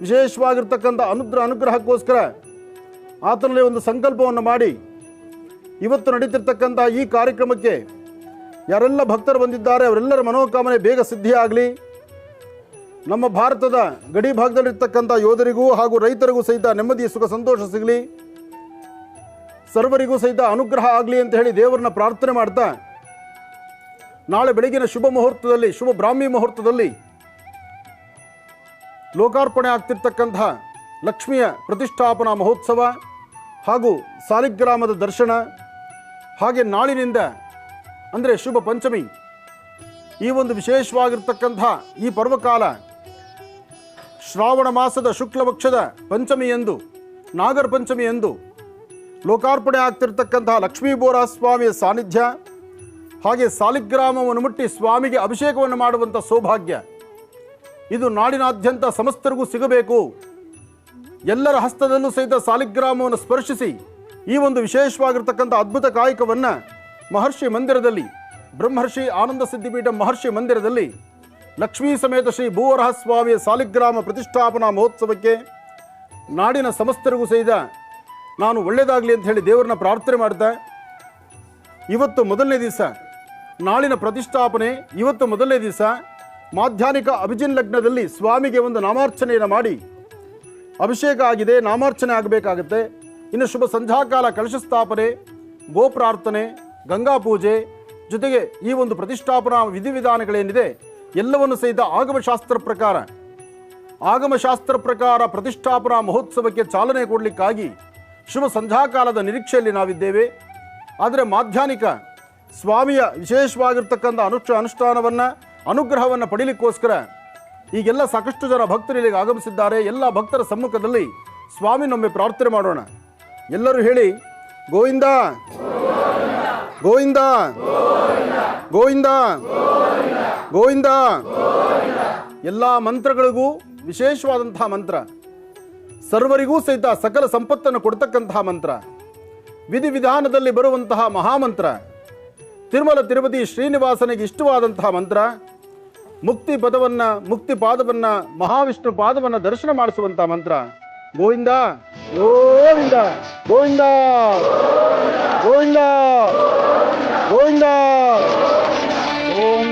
ವಿಶೇಷವಾಗಿರ್ತಕ್ಕಂಥ ಅನುಗ್ರಹಕ್ಕೋಸ್ಕರ ಆತನಲ್ಲಿ ಒಂದು ಸಂಕಲ್ಪವನ್ನು ಮಾಡಿ ಇವತ್ತು ನಡೀತಿರ್ತಕ್ಕಂಥ ಈ ಕಾರ್ಯಕ್ರಮಕ್ಕೆ ಯಾರೆಲ್ಲ ಭಕ್ತರು ಬಂದಿದ್ದಾರೆ ಅವರೆಲ್ಲರ ಮನೋಕಾಮನೆ ಬೇಗ ಸಿದ್ಧಿಯಾಗಲಿ. ನಮ್ಮ ಭಾರತದ ಗಡಿ ಭಾಗದಲ್ಲಿರ್ತಕ್ಕಂಥ ಯೋಧರಿಗೂ ಹಾಗೂ ರೈತರಿಗೂ ಸಹಿತ ನೆಮ್ಮದಿಯ ಸುಖ ಸಂತೋಷ ಸಿಗಲಿ, ಸರ್ವರಿಗೂ ಸಹಿತ ಅನುಗ್ರಹ ಆಗಲಿ ಅಂತ ಹೇಳಿ ದೇವರನ್ನ ಪ್ರಾರ್ಥನೆ ಮಾಡ್ತಾ, ನಾಳೆ ಬೆಳಗಿನ ಶುಭ ಮುಹೂರ್ತದಲ್ಲಿ, ಶುಭ ಬ್ರಾಹ್ಮಿ ಮುಹೂರ್ತದಲ್ಲಿ ಲೋಕಾರ್ಪಣೆ ಆಗ್ತಿರ್ತಕ್ಕಂಥ ಲಕ್ಷ್ಮಿಯ ಪ್ರತಿಷ್ಠಾಪನಾ ಮಹೋತ್ಸವ ಹಾಗೂ ಸಾಲಿಗ್ರಾಮದ ದರ್ಶನ, ಹಾಗೆ ನಾಳಿನಿಂದ ಅಂದರೆ ಶುಭ ಪಂಚಮಿ, ಈ ಒಂದು ವಿಶೇಷವಾಗಿರ್ತಕ್ಕಂಥ ಈ ಪರ್ವಕಾಲ ಶ್ರಾವಣ ಮಾಸದ ಶುಕ್ಲ ಪಕ್ಷದ ಪಂಚಮಿಯಂದು, ನಾಗರ ಪಂಚಮಿಯಂದು ಲೋಕಾರ್ಪಣೆ ಆಗ್ತಿರ್ತಕ್ಕಂತಹ ಲಕ್ಷ್ಮೀ ಬೋರ ಸ್ವಾಮಿಯ ಸಾನ್ನಿಧ್ಯ, ಹಾಗೆ ಸಾಲಿಗ್ರಾಮವನ್ನು ಮುಟ್ಟಿ ಸ್ವಾಮಿಗೆ ಅಭಿಷೇಕವನ್ನು ಮಾಡುವಂಥ ಸೌಭಾಗ್ಯ ಇದು ನಾಡಿನಾದ್ಯಂತ ಸಮಸ್ತರಿಗೂ ಸಿಗಬೇಕು. ಎಲ್ಲರ ಹಸ್ತದಲ್ಲೂ ಸಹಿತ ಸಾಲಿಗ್ರಾಮವನ್ನು ಸ್ಪರ್ಶಿಸಿ ಈ ಒಂದು ವಿಶೇಷವಾಗಿರ್ತಕ್ಕಂಥ ಅದ್ಭುತ ಕಾಯಕವನ್ನು ಮಹರ್ಷಿ ಮಂದಿರದಲ್ಲಿ, ಬ್ರಹ್ಮರ್ಷಿ ಆನಂದ ಸಿದ್ಧಿಪೀಠ ಮಹರ್ಷಿ ಮಂದಿರದಲ್ಲಿ ಲಕ್ಷ್ಮೀ ಸಮೇತ ಶ್ರೀ ಭೂವರಹ ಸ್ವಾಮಿಯ ಸಾಲಿಗ್ರಾಮ ಪ್ರತಿಷ್ಠಾಪನಾ ಮಹೋತ್ಸವಕ್ಕೆ ನಾಡಿನ ಸಮಸ್ತರಿಗೂ ಸಹಿತ ನಾನು ಒಳ್ಳೆಯದಾಗಲಿ ಅಂತ ಹೇಳಿ ದೇವರನ್ನ ಪ್ರಾರ್ಥನೆ ಮಾಡ್ತಾ, ಇವತ್ತು ಮೊದಲನೇ ದಿವಸ ನಾಳಿನ ಪ್ರತಿಷ್ಠಾಪನೆ, ಇವತ್ತು ಮೊದಲನೇ ದಿವಸ ಮಾಧ್ಯಾಹ್ನಿಕ ಅಭಿಜಿನ್ ಲಗ್ನದಲ್ಲಿ ಸ್ವಾಮಿಗೆ ಒಂದು ನಾಮಾರ್ಚನೆಯನ್ನು ಮಾಡಿ ಅಭಿಷೇಕ ಆಗಿದೆ, ನಾಮಾರ್ಚನೆ ಆಗಬೇಕಾಗತ್ತೆ. ಇನ್ನು ಶುಭ ಸಂಧ್ಯಾಕಾಲ ಕಲಶ ಸ್ಥಾಪನೆ, ಗೋಪ್ರಾರ್ಥನೆ, ಗಂಗಾ ಪೂಜೆ ಜೊತೆಗೆ ಈ ಒಂದು ಪ್ರತಿಷ್ಠಾಪನಾ ವಿಧಿವಿಧಾನಗಳೇನಿದೆ ಎಲ್ಲವನ್ನು ಸಹಿತ ಆಗಮಶಾಸ್ತ್ರ ಪ್ರಕಾರ ಪ್ರತಿಷ್ಠಾಪನಾ ಮಹೋತ್ಸವಕ್ಕೆ ಚಾಲನೆ ಕೊಡಲಿಕ್ಕಾಗಿ ಶುಭ ಸಂಧ್ಯಾಕಾಲದ ನಿರೀಕ್ಷೆಯಲ್ಲಿ ನಾವಿದ್ದೇವೆ. ಆದರೆ ಮಾಧ್ಯಾಹ್ನಿಕ ಸ್ವಾಮಿಯ ವಿಶೇಷವಾಗಿರ್ತಕ್ಕಂಥ ಅನುಷ್ಠಾನವನ್ನು, ಅನುಗ್ರಹವನ್ನು ಪಡೀಲಿಕ್ಕೋಸ್ಕರ ಈಗೆಲ್ಲ ಸಾಕಷ್ಟು ಜನ ಭಕ್ತರು ಇಲ್ಲಿಗೆ ಆಗಮಿಸಿದ್ದಾರೆ. ಎಲ್ಲ ಭಕ್ತರ ಸಮ್ಮುಖದಲ್ಲಿ ಸ್ವಾಮಿನೊಮ್ಮೆ ಪ್ರಾರ್ಥನೆ ಮಾಡೋಣ. ಎಲ್ಲರೂ ಹೇಳಿ, ಗೋವಿಂದ ಗೋವಿಂದ ಗೋವಿಂದ ಗೋವಿಂದ. ಎಲ್ಲ ಮಂತ್ರಗಳಿಗೂ ವಿಶೇಷವಾದಂತಹ ಮಂತ್ರ, ಸರ್ವರಿಗೂ ಸಹಿತ ಸಕಲ ಸಂಪತ್ತನ್ನು ಕೊಡ್ತಕ್ಕಂತಹ ಮಂತ್ರ, ವಿಧಿವಿಧಾನದಲ್ಲಿ ಬರುವಂತಹ ಮಹಾಮಂತ್ರ, ತಿರುಮಲ ತಿರುಪತಿ ಶ್ರೀನಿವಾಸನಿಗೆ ಇಷ್ಟವಾದಂತಹ ಮಂತ್ರ, ಮುಕ್ತಿ ಪಾದವನ್ನು ಮಹಾವಿಷ್ಣು ಪಾದವನ್ನು ದರ್ಶನ ಮಾಡಿಸುವಂತಹ ಮಂತ್ರ. ಗೋವಿಂದ ಗೋವಿಂದ ಗೋವಿಂದ ಗೋವಿಂದ ಗೋವಿಂದ. ಓಂ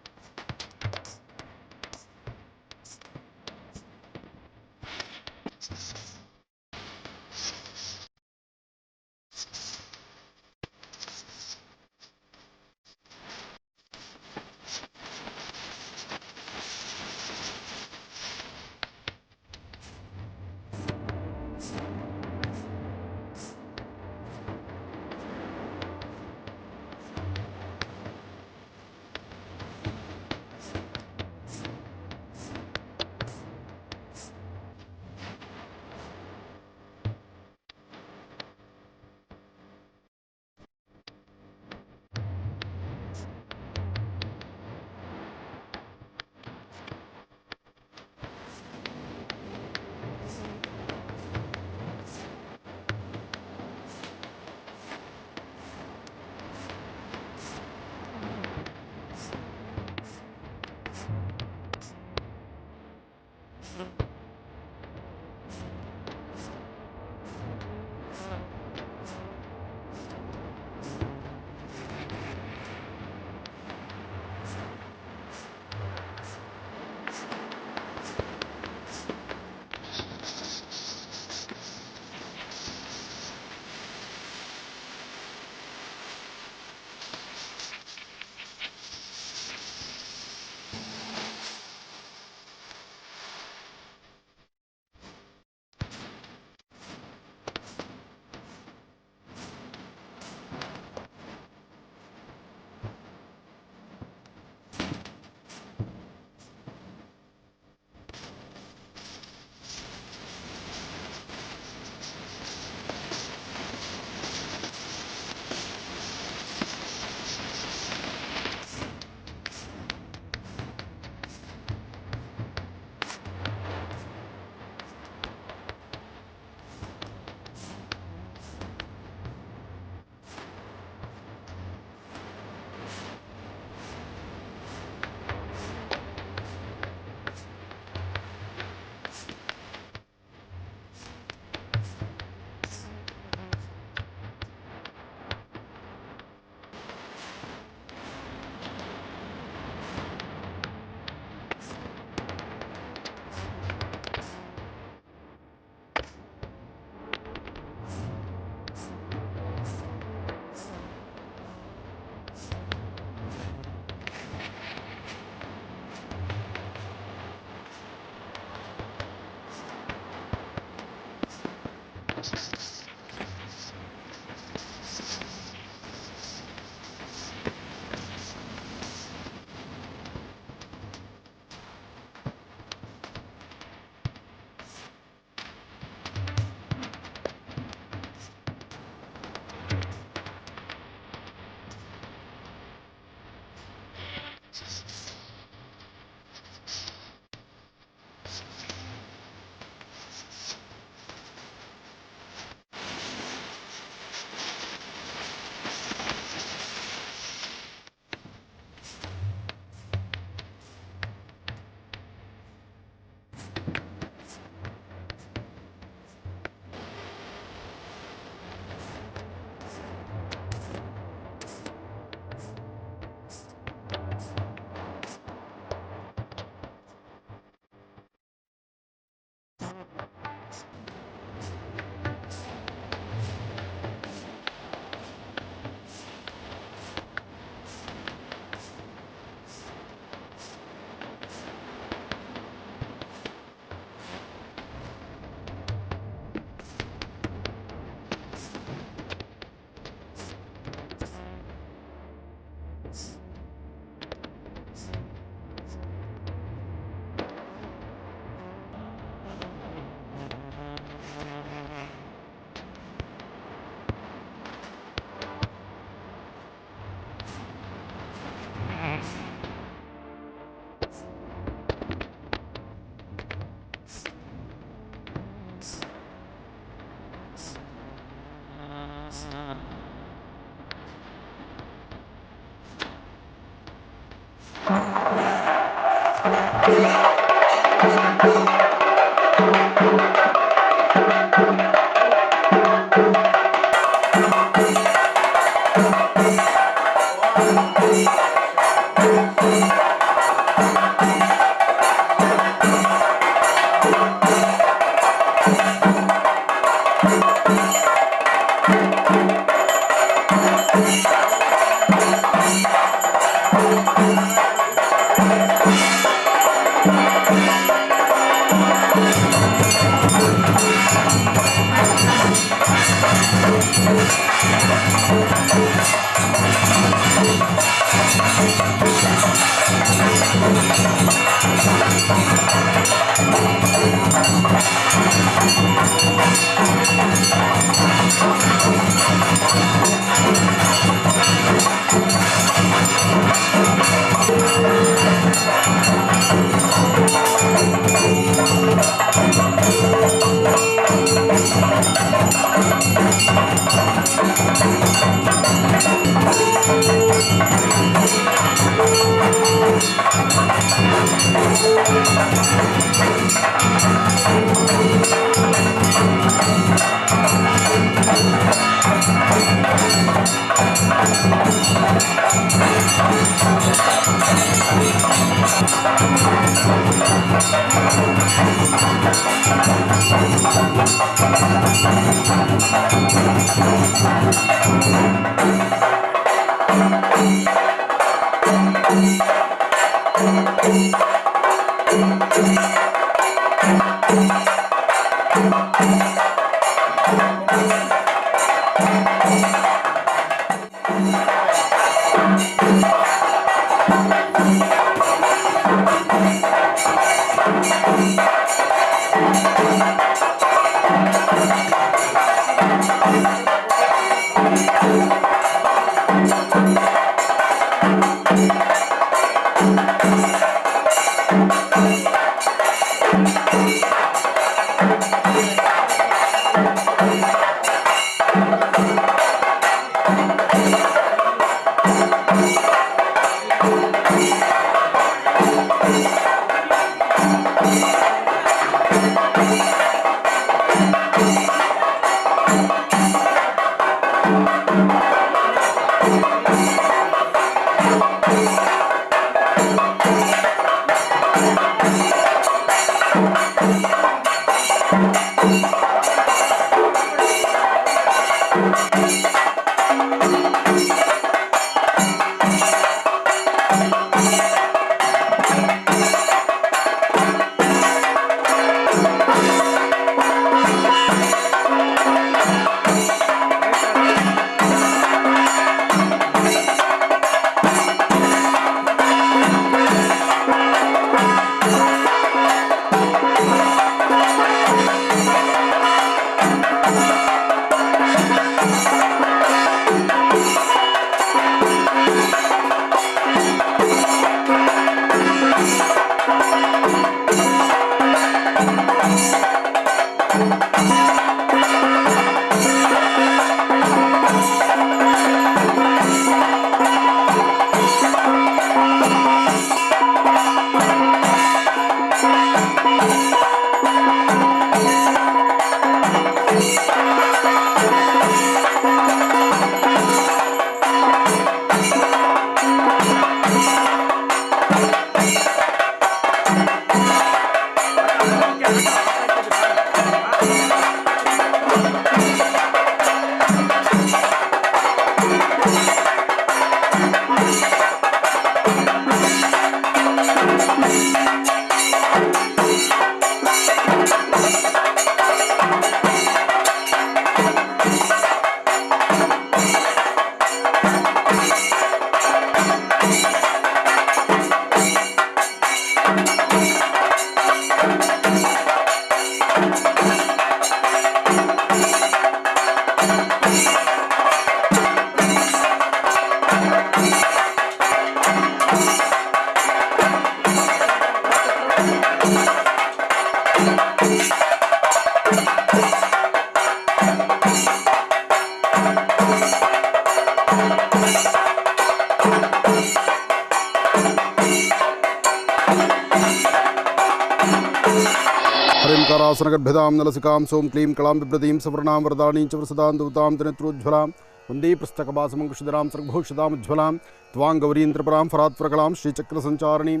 ಓಂಕಾರಾಸನಗರ್ಭ್ಯದಾಂ ನಲಸಿಕಾಂ ಸೋಂ ಕ್ಲೀಂ ಕಳಾಂ ಬಿಭ್ರತೀಂ ಸವರ್ಣಾಂ ವರದಾಣೀಂ ಚ ವರಸದಾಂ ದೂತಾಂ ತ್ರಿನೇತ್ರೋಜ್ವಲಾಂ ವಂದೇ ಪುಸ್ತಕಭಾಸಮಂಕುಶಿಧರಾಂ ಸರ್ಗಭೂಷಿತಾಮುಜ್ವಲಾಂ ತ್ವಾಂ ಗೌರೀಂದ್ರಪರಾಂ ಫರಾತ್ಪರಕಲಾಂ ಶ್ರೀಚಕ್ರಸಂಚಾರಣೀಂ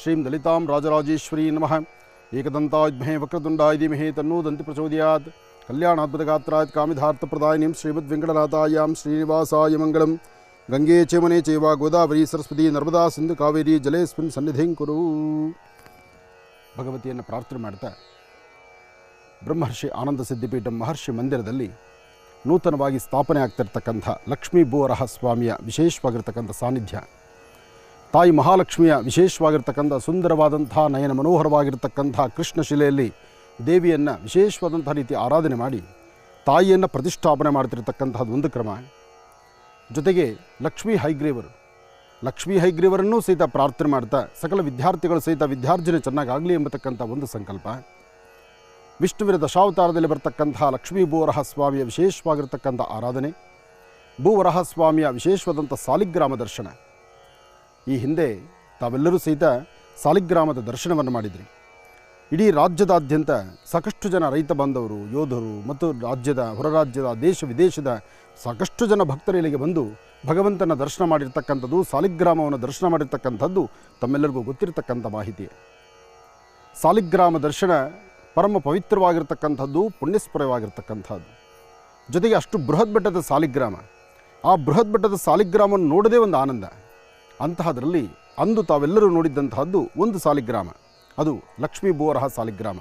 ಶ್ರೀಂ ಲಲಿತಾಂ ರಾಜರಾಜೇಶ್ವರೀ ನಮಃ ಏಕದಂತಾಯುಧ್ಮಹೇ ವಕ್ರತುಂಡಾಯ ಧೀಮಹಿ ತನ್ನೋ ದಂತಿ ಪ್ರಚೋದಯಾತ್ ಕಲ್ಯಾಣಾದ್ಭುತಗಾತ್ರಾತ್ ಕಾಮಿಧಾರ್ಥಪ್ರದಾಯಿನೀಂ ಶ್ರೀಮದ್ವೆಂಕಟನಾಥಾಯಾಂ ಶ್ರೀನಿವಾಸಾಯ ಮಂಗಳಂ ಗಂಗೆ ಚೇಮನೆ ಚೈವ ಗೋದಾವರಿ ಸರಸ್ವತಿ ನರ್ಮದಾ ಸಿಂಧು ಕಾವೇರಿ ಜಲೇಸ್ಮಿನ್ ಸನ್ನಿಧಿಂ ಕುರು. ಭಗವತಿಯನ್ನು ಪ್ರಾರ್ಥನೆ ಮಾಡ್ತಾ ಬ್ರಹ್ಮರ್ಷಿ ಆನಂದ ಸಿದ್ಧಿಪೀಠಂ ಮಹರ್ಷಿ ಮಂದಿರದಲ್ಲಿ ನೂತನವಾಗಿ ಸ್ಥಾಪನೆ ಆಗ್ತಿರ್ತಕ್ಕಂಥ ಲಕ್ಷ್ಮೀ ಬೋರಹ ಸ್ವಾಮಿಯ ವಿಶೇಷವಾಗಿರ್ತಕ್ಕಂಥ ಸಾನ್ನಿಧ್ಯ, ತಾಯಿ ಮಹಾಲಕ್ಷ್ಮಿಯ ವಿಶೇಷವಾಗಿರ್ತಕ್ಕಂಥ ಸುಂದರವಾದಂಥ ನಯನ ಮನೋಹರವಾಗಿರ್ತಕ್ಕಂಥ ಕೃಷ್ಣಶಿಲೆಯಲ್ಲಿ ದೇವಿಯನ್ನು ವಿಶೇಷವಾದಂಥ ರೀತಿ ಆರಾಧನೆ ಮಾಡಿ ತಾಯಿಯನ್ನು ಪ್ರತಿಷ್ಠಾಪನೆ ಮಾಡ್ತಿರ್ತಕ್ಕಂಥದ್ದು ಒಂದು ಕ್ರಮ. ಜೊತೆಗೆ ಲಕ್ಷ್ಮೀ ಹೈಗ್ರೀವರನ್ನೂ ಸಹಿತ ಪ್ರಾರ್ಥನೆ ಮಾಡ್ತಾ ಸಕಲ ವಿದ್ಯಾರ್ಥಿಗಳು ಸಹಿತ ವಿದ್ಯಾರ್ಜನೆ ಚೆನ್ನಾಗಾಗಲಿ ಎಂಬತಕ್ಕಂಥ ಒಂದು ಸಂಕಲ್ಪ. ವಿಷ್ಣುವಿನ ದಶಾವತಾರದಲ್ಲಿ ಬರ್ತಕ್ಕಂಥ ಲಕ್ಷ್ಮೀ ಬೋರಹ ಸ್ವಾಮಿಯ ವಿಶೇಷವಾಗಿರ್ತಕ್ಕಂಥ ಆರಾಧನೆ, ಭೂವರಹ ಸ್ವಾಮಿಯ ವಿಶೇಷವಾದಂಥ ಸಾಲಿಗ್ರಾಮ ದರ್ಶನ. ಈ ಹಿಂದೆ ತಾವೆಲ್ಲರೂ ಸಹಿತ ಸಾಲಿಗ್ರಾಮದ ದರ್ಶನವನ್ನು ಮಾಡಿದ್ರಿ. ಇಡೀ ರಾಜ್ಯದಾದ್ಯಂತ ಸಾಕಷ್ಟು ಜನ ರೈತ ಬಾಂಧವರು, ಯೋಧರು ಮತ್ತು ರಾಜ್ಯದ ಹೊರರಾಜ್ಯದ ದೇಶ ವಿದೇಶದ ಸಾಕಷ್ಟು ಜನ ಭಕ್ತರು ಇಲ್ಲಿಗೆ ಬಂದು ಭಗವಂತನ ದರ್ಶನ ಮಾಡಿರ್ತಕ್ಕಂಥದ್ದು, ಸಾಲಿಗ್ರಾಮವನ್ನು ದರ್ಶನ ಮಾಡಿರ್ತಕ್ಕಂಥದ್ದು ತಮ್ಮೆಲ್ಲರಿಗೂ ಗೊತ್ತಿರತಕ್ಕಂಥ ಮಾಹಿತಿಯೇ. ಸಾಲಿಗ್ರಾಮ ದರ್ಶನ ಪರಮ ಪವಿತ್ರವಾಗಿರ್ತಕ್ಕಂಥದ್ದು, ಪುಣ್ಯಸ್ಪರವಾಗಿರ್ತಕ್ಕಂಥದ್ದು. ಜೊತೆಗೆ ಅಷ್ಟು ಬೃಹತ್ ಬೆಟ್ಟದ ಸಾಲಿಗ್ರಾಮ, ಆ ಬೃಹತ್ ಬೆಟ್ಟದ ಸಾಲಿಗ್ರಾಮವನ್ನು ನೋಡೋದೇ ಒಂದು ಆನಂದ. ಅಂತಹದರಲ್ಲಿ ಅಂದು ತಾವೆಲ್ಲರೂ ನೋಡಿದ್ದಂತಹದ್ದು ಒಂದು ಸಾಲಿಗ್ರಾಮ, ಅದು ಲಕ್ಷ್ಮೀ ಬೋರಹ ಸಾಲಿಗ್ರಾಮ.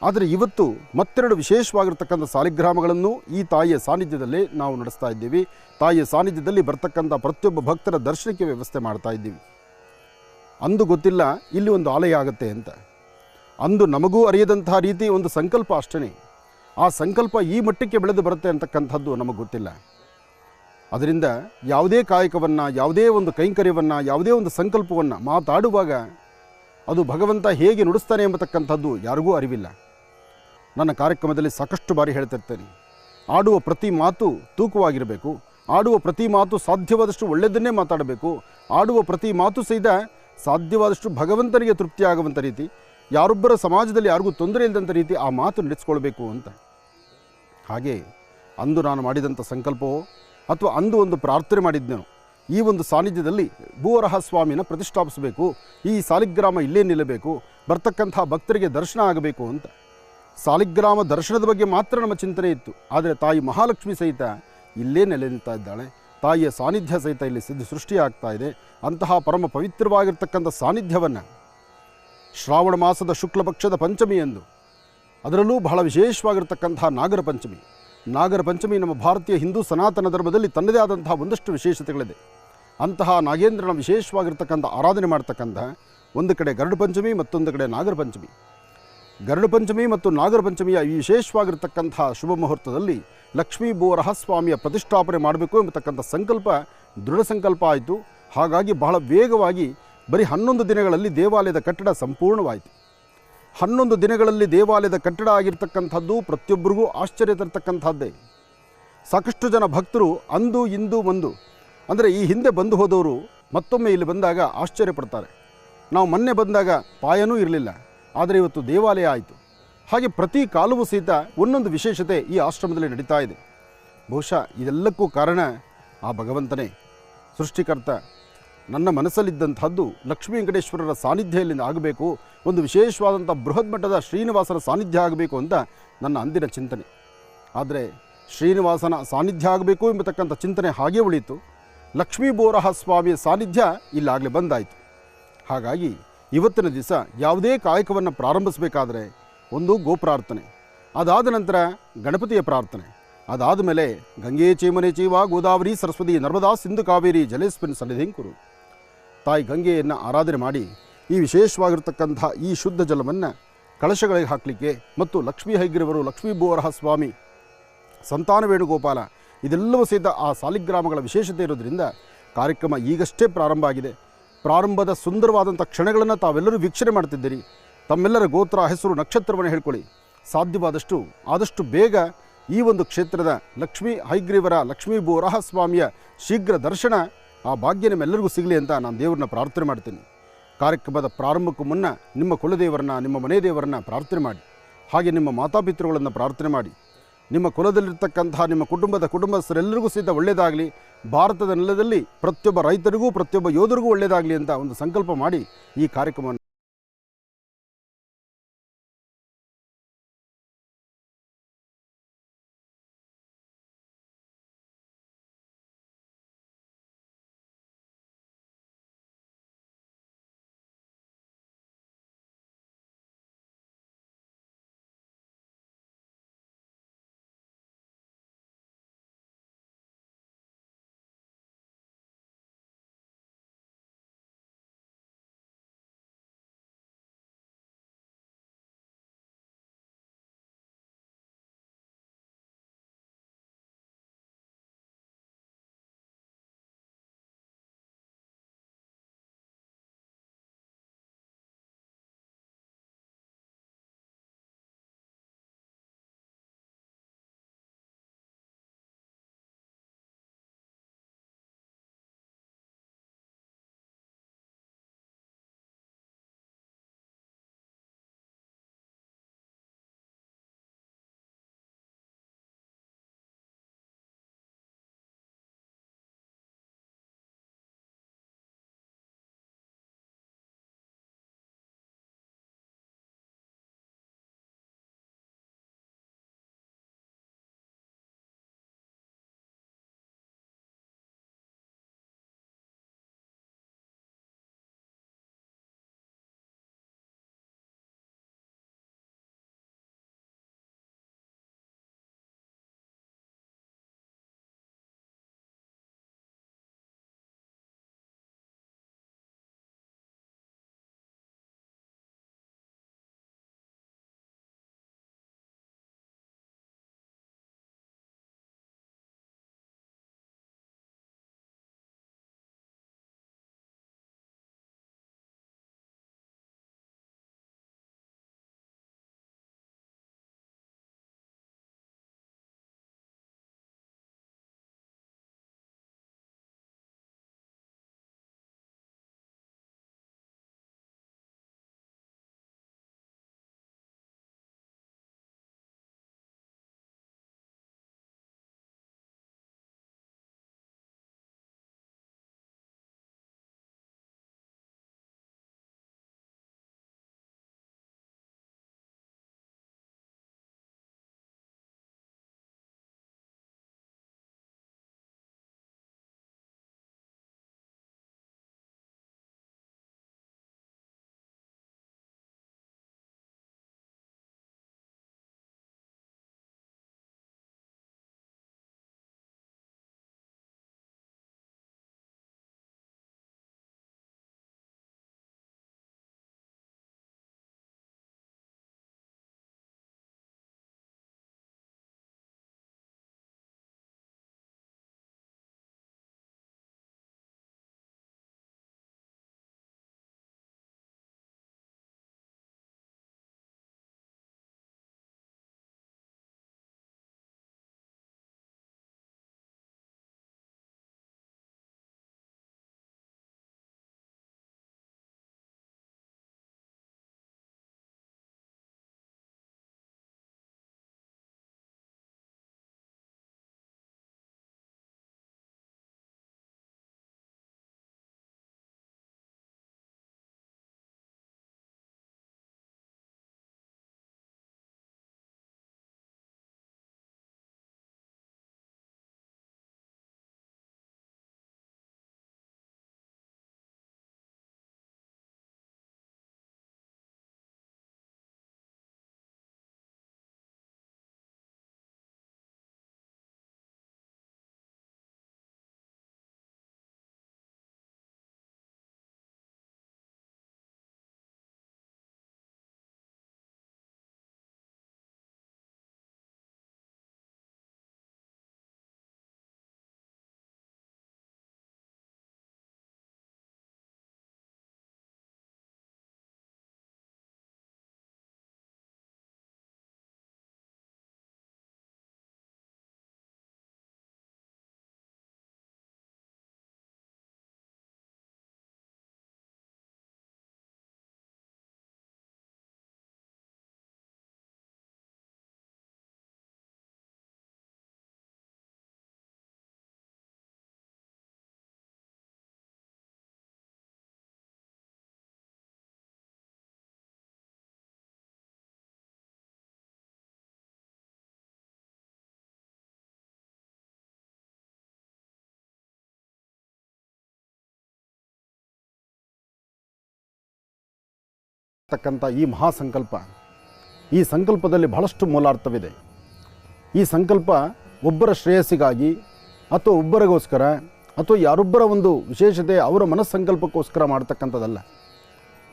ಆದರೆ ಇವತ್ತು ಮತ್ತೆರಡು ವಿಶೇಷವಾಗಿರ್ತಕ್ಕಂಥ ಸಾಲಿಗ್ರಾಮಗಳನ್ನು ಈ ತಾಯಿಯ ಸಾನ್ನಿಧ್ಯದಲ್ಲೇ ನಾವು ನಡೆಸ್ತಾ ಇದ್ದೀವಿ. ತಾಯಿಯ ಸಾನ್ನಿಧ್ಯದಲ್ಲಿ ಬರ್ತಕ್ಕಂಥ ಪ್ರತಿಯೊಬ್ಬ ಭಕ್ತರ ದರ್ಶನಕ್ಕೆ ವ್ಯವಸ್ಥೆ ಮಾಡ್ತಾ ಇದ್ದೀವಿ. ಅಂದು ಗೊತ್ತಿಲ್ಲ ಇಲ್ಲಿ ಒಂದು ಆಲಯ ಆಗುತ್ತೆ ಅಂತ. ಅಂದು ನಮಗೂ ಅರಿಯದಂತಹ ರೀತಿ ಒಂದು ಸಂಕಲ್ಪ ಅಷ್ಟೇ. ಆ ಸಂಕಲ್ಪ ಈ ಮಟ್ಟಕ್ಕೆ ಬೆಳೆದು ಬರುತ್ತೆ ಅಂತಕ್ಕಂಥದ್ದು ನಮಗೆ ಗೊತ್ತಿಲ್ಲ. ಅದರಿಂದ ಯಾವುದೇ ಕಾಯಕವನ್ನು, ಯಾವುದೇ ಒಂದು ಕೈಂಕರ್ಯವನ್ನು, ಯಾವುದೇ ಒಂದು ಸಂಕಲ್ಪವನ್ನು ಮಾತಾಡುವಾಗ ಅದು ಭಗವಂತ ಹೇಗೆ ನುಡಿಸ್ತಾನೆ ಎಂಬತಕ್ಕಂಥದ್ದು ಯಾರಿಗೂ ಅರಿವಿಲ್ಲ. ನನ್ನ ಕಾರ್ಯಕ್ರಮದಲ್ಲಿ ಸಾಕಷ್ಟು ಬಾರಿ ಹೇಳ್ತಿರ್ತೇನೆ, ಆಡುವ ಪ್ರತಿ ಮಾತು ತೂಕವಾಗಿರಬೇಕು, ಆಡುವ ಪ್ರತಿ ಮಾತು ಸಾಧ್ಯವಾದಷ್ಟು ಒಳ್ಳೆಯದನ್ನೇ ಮಾತಾಡಬೇಕು, ಆಡುವ ಪ್ರತಿ ಮಾತು ಸಹಿತ ಸಾಧ್ಯವಾದಷ್ಟು ಭಗವಂತನಿಗೆ ತೃಪ್ತಿಯಾಗುವಂಥ ರೀತಿ, ಯಾರೊಬ್ಬರ ಸಮಾಜದಲ್ಲಿ ಯಾರಿಗೂ ತೊಂದರೆ ಇಲ್ಲದಂಥ ರೀತಿ ಆ ಮಾತು ನಡೆಸ್ಕೊಳ್ಬೇಕು ಅಂತ. ಹಾಗೆ ಅಂದು ನಾನು ಮಾಡಿದಂಥ ಸಂಕಲ್ಪವೋ ಅಥವಾ ಅಂದು ಒಂದು ಪ್ರಾರ್ಥನೆ ಮಾಡಿದ್ದೆನೋ, ಈ ಒಂದು ಸಾನ್ನಿಧ್ಯದಲ್ಲಿ ಭೂವರಹ ಸ್ವಾಮಿನ ಪ್ರತಿಷ್ಠಾಪಿಸಬೇಕು, ಈ ಸಾಲಿಗ್ರಾಮ ಇಲ್ಲೇ ನಿಲ್ಲಬೇಕು, ಬರ್ತಕ್ಕಂಥ ಭಕ್ತರಿಗೆ ದರ್ಶನ ಆಗಬೇಕು ಅಂತ. ಸಾಲಿಗ್ರಾಮ ದರ್ಶನದ ಬಗ್ಗೆ ಮಾತ್ರ ನಮ್ಮ ಚಿಂತನೆ ಇತ್ತು. ಆದರೆ ತಾಯಿ ಮಹಾಲಕ್ಷ್ಮಿ ಸಹಿತ ಇಲ್ಲೇ ನೆಲೆ ನಿಲ್ತಾ ಇದ್ದಾಳೆ. ತಾಯಿಯ ಸಾನ್ನಿಧ್ಯ ಸಹಿತ ಇಲ್ಲಿ ಸೃಷ್ಟಿಯಾಗ್ತಾ ಇದೆ. ಅಂತಹ ಪರಮ ಪವಿತ್ರವಾಗಿರ್ತಕ್ಕಂಥ ಸಾನ್ನಿಧ್ಯವನ್ನು ಶ್ರಾವಣ ಮಾಸದ ಶುಕ್ಲ ಪಕ್ಷದ ಪಂಚಮಿಯಂದು, ಅದರಲ್ಲೂ ಬಹಳ ವಿಶೇಷವಾಗಿರ್ತಕ್ಕಂಥ ನಾಗರ ಪಂಚಮಿ ನಮ್ಮ ಭಾರತೀಯ ಹಿಂದೂ ಸನಾತನ ಧರ್ಮದಲ್ಲಿ ತನ್ನದೇ ಆದಂತಹ ಒಂದಷ್ಟು ವಿಶೇಷತೆಗಳಿದೆ. ಅಂತಹ ನಾಗೇಂದ್ರನ ವಿಶೇಷವಾಗಿರ್ತಕ್ಕಂಥ ಆರಾಧನೆ ಮಾಡ್ತಕ್ಕಂಥ ಒಂದು ಕಡೆ ಗರುಡ ಪಂಚಮಿ, ಮತ್ತೊಂದು ಕಡೆ ನಾಗರ ಪಂಚಮಿ. ಗರುಡ ಪಂಚಮಿ ಮತ್ತು ನಾಗರ ಪಂಚಮಿಯ ಈ ವಿಶೇಷವಾಗಿರ್ತಕ್ಕಂಥ ಶುಭ ಮುಹೂರ್ತದಲ್ಲಿ ಲಕ್ಷ್ಮೀ ಬೋರಹ ಸ್ವಾಮಿಯ ಪ್ರತಿಷ್ಠಾಪನೆ ಮಾಡಬೇಕು ಎಂಬತಕ್ಕಂಥ ಸಂಕಲ್ಪ ದೃಢ ಸಂಕಲ್ಪ ಆಯಿತು. ಹಾಗಾಗಿ ಬಹಳ ವೇಗವಾಗಿ ಬರೀ 11 ದಿನಗಳಲ್ಲಿ ದೇವಾಲಯದ ಕಟ್ಟಡ ಸಂಪೂರ್ಣವಾಯಿತು. 11 ದಿನಗಳಲ್ಲಿ ದೇವಾಲಯದ ಕಟ್ಟಡ ಆಗಿರ್ತಕ್ಕಂಥದ್ದು ಪ್ರತಿಯೊಬ್ಬರಿಗೂ ಆಶ್ಚರ್ಯ ತರ್ತಕ್ಕಂಥದ್ದೇ. ಸಾಕಷ್ಟು ಜನ ಭಕ್ತರು ಅಂದು ಇಂದು ಒಂದು ಅಂದರೆ ಈ ಹಿಂದೆ ಬಂದು ಹೋದವರು ಮತ್ತೊಮ್ಮೆ ಇಲ್ಲಿ ಬಂದಾಗ ಆಶ್ಚರ್ಯ ಪಡ್ತಾರೆ. ನಾವು ಮೊನ್ನೆ ಬಂದಾಗ ಪಾಯನೂ ಇರಲಿಲ್ಲ, ಆದರೆ ಇವತ್ತು ದೇವಾಲಯ ಆಯಿತು. ಹಾಗೆ ಪ್ರತಿ ಕಾಲವೂ ಸಹಿತ ಒಂದೊಂದು ವಿಶೇಷತೆ ಈ ಆಶ್ರಮದಲ್ಲಿ ನಡೀತಾ ಇದೆ. ಬಹುಶಃ ಇದೆಲ್ಲಕ್ಕೂ ಕಾರಣ ಆ ಭಗವಂತನೇ, ಸೃಷ್ಟಿಕರ್ತ. ನನ್ನ ಮನಸ್ಸಲ್ಲಿದ್ದಂಥದ್ದು ಲಕ್ಷ್ಮೀ ವೆಂಕಟೇಶ್ವರರ ಸಾನ್ನಿಧ್ಯ ಇಲ್ಲಿಂದ ಆಗಬೇಕು, ಒಂದು ವಿಶೇಷವಾದಂಥ ಬೃಹತ್ ಮಟ್ಟದ ಶ್ರೀನಿವಾಸನ ಸಾನ್ನಿಧ್ಯ ಆಗಬೇಕು ಅಂತ ನನ್ನ ಅಂದಿನ ಚಿಂತನೆ. ಆದರೆ ಶ್ರೀನಿವಾಸನ ಸಾನ್ನಿಧ್ಯ ಆಗಬೇಕು ಎಂಬತಕ್ಕಂಥ ಚಿಂತನೆ ಹಾಗೇ ಉಳಿಯಿತು. ಲಕ್ಷ್ಮೀ ಬೋರಹ ಸ್ವಾಮಿಯ ಸಾನ್ನಿಧ್ಯ ಇಲ್ಲಾಗಲೇ ಬಂದಾಯಿತು. ಹಾಗಾಗಿ ಇವತ್ತಿನ ದಿವಸ ಯಾವುದೇ ಕಾಯಕವನ್ನು ಪ್ರಾರಂಭಿಸಬೇಕಾದ್ರೆ ಒಂದು ಗೋಪ್ರಾರ್ಥನೆ, ಅದಾದ ನಂತರ ಗಣಪತಿಯ ಪ್ರಾರ್ಥನೆ, ಅದಾದ ಮೇಲೆ ಗಂಗೆ ಚೇಮನೆ ಚೈವ ಗೋದಾವರಿ ಸರಸ್ವತಿ ನರ್ಮದಾ ಸಿಂಧು ಕಾವೇರಿ ಜಲೇಸ್ಮಿನ್ ಸನ್ನಿಧಿಂ ಕುರು. ತಾಯಿ ಗಂಗೆಯನ್ನು ಆರಾಧನೆ ಮಾಡಿ ಈ ವಿಶೇಷವಾಗಿರ್ತಕ್ಕಂಥ ಈ ಶುದ್ಧ ಜಲವನ್ನು ಕಳಶಗಳಿಗೆ ಹಾಕಲಿಕ್ಕೆ ಮತ್ತು ಲಕ್ಷ್ಮೀ ಹೈಗ್ರೀವರು, ಲಕ್ಷ್ಮೀ ಬೋರಹ ಸ್ವಾಮಿ, ಸಂತಾನ ವೇಣುಗೋಪಾಲ ಇದೆಲ್ಲವೂ ಸಹಿತ ಆ ಸಾಲಿಗ್ರಾಮಗಳ ವಿಶೇಷತೆ ಇರೋದರಿಂದ ಕಾರ್ಯಕ್ರಮ ಈಗಷ್ಟೇ ಪ್ರಾರಂಭ ಆಗಿದೆ. ಪ್ರಾರಂಭದ ಸುಂದರವಾದಂಥ ಕ್ಷಣಗಳನ್ನು ತಾವೆಲ್ಲರೂ ವೀಕ್ಷಣೆ ಮಾಡ್ತಿದ್ದೀರಿ. ತಮ್ಮೆಲ್ಲರ ಗೋತ್ರ, ಹೆಸರು, ನಕ್ಷತ್ರವನ್ನು ಹೇಳ್ಕೊಳ್ಳಿ. ಆದಷ್ಟು ಬೇಗ ಈ ಒಂದು ಕ್ಷೇತ್ರದ ಲಕ್ಷ್ಮೀ ಹೈಗ್ರೀವರ, ಲಕ್ಷ್ಮೀ ಬೋರಹ ಸ್ವಾಮಿಯ ಶೀಘ್ರ ದರ್ಶನ ಆ ಭಾಗ್ಯ ನಿಮ್ಮೆಲ್ಲರಿಗೂ ಸಿಗಲಿ ಅಂತ ನಾನು ದೇವರನ್ನ ಪ್ರಾರ್ಥನೆ ಮಾಡ್ತೀನಿ. ಕಾರ್ಯಕ್ರಮದ ಪ್ರಾರಂಭಕ್ಕೂ ಮುನ್ನ ನಿಮ್ಮ ಕುಲದೇವರನ್ನ, ನಿಮ್ಮ ಮನೆ ದೇವರನ್ನ ಪ್ರಾರ್ಥನೆ ಮಾಡಿ. ಹಾಗೆ ನಿಮ್ಮ ಮಾತಾಪಿತೃಗಳನ್ನು ಪ್ರಾರ್ಥನೆ ಮಾಡಿ. ನಿಮ್ಮ ಕುಲದಲ್ಲಿರ್ತಕ್ಕಂತಹ ನಿಮ್ಮ ಕುಟುಂಬಸ್ಥರೆಲ್ಲರಿಗೂ ಸಹಿತ ಒಳ್ಳೆಯದಾಗಲಿ, ಭಾರತದ ನೆಲದಲ್ಲಿ ಪ್ರತಿಯೊಬ್ಬ ರೈತರಿಗೂ ಪ್ರತಿಯೊಬ್ಬ ಯೋಧರಿಗೂ ಒಳ್ಳೆಯದಾಗಲಿ ಅಂತ ಒಂದು ಸಂಕಲ್ಪ ಮಾಡಿ ಈ ಕಾರ್ಯಕ್ರಮವನ್ನು ತಕ್ಕಂಥ ಈ ಮಹಾಸಂಕಲ್ಪ, ಈ ಸಂಕಲ್ಪದಲ್ಲಿ ಬಹಳಷ್ಟು ಮೂಲಾರ್ಥವಿದೆ. ಈ ಸಂಕಲ್ಪ ಒಬ್ಬರ ಶ್ರೇಯಸ್ಸಿಗಾಗಿ ಅಥವಾ ಒಬ್ಬರಿಗೋಸ್ಕರ ಅಥವಾ ಯಾರೊಬ್ಬರ ಒಂದು ವಿಶೇಷತೆ ಅವರ ಮನಸ್ಸಂಕಲ್ಪಕ್ಕೋಸ್ಕರ ಮಾಡ್ತಕ್ಕಂಥದ್ದಲ್ಲ.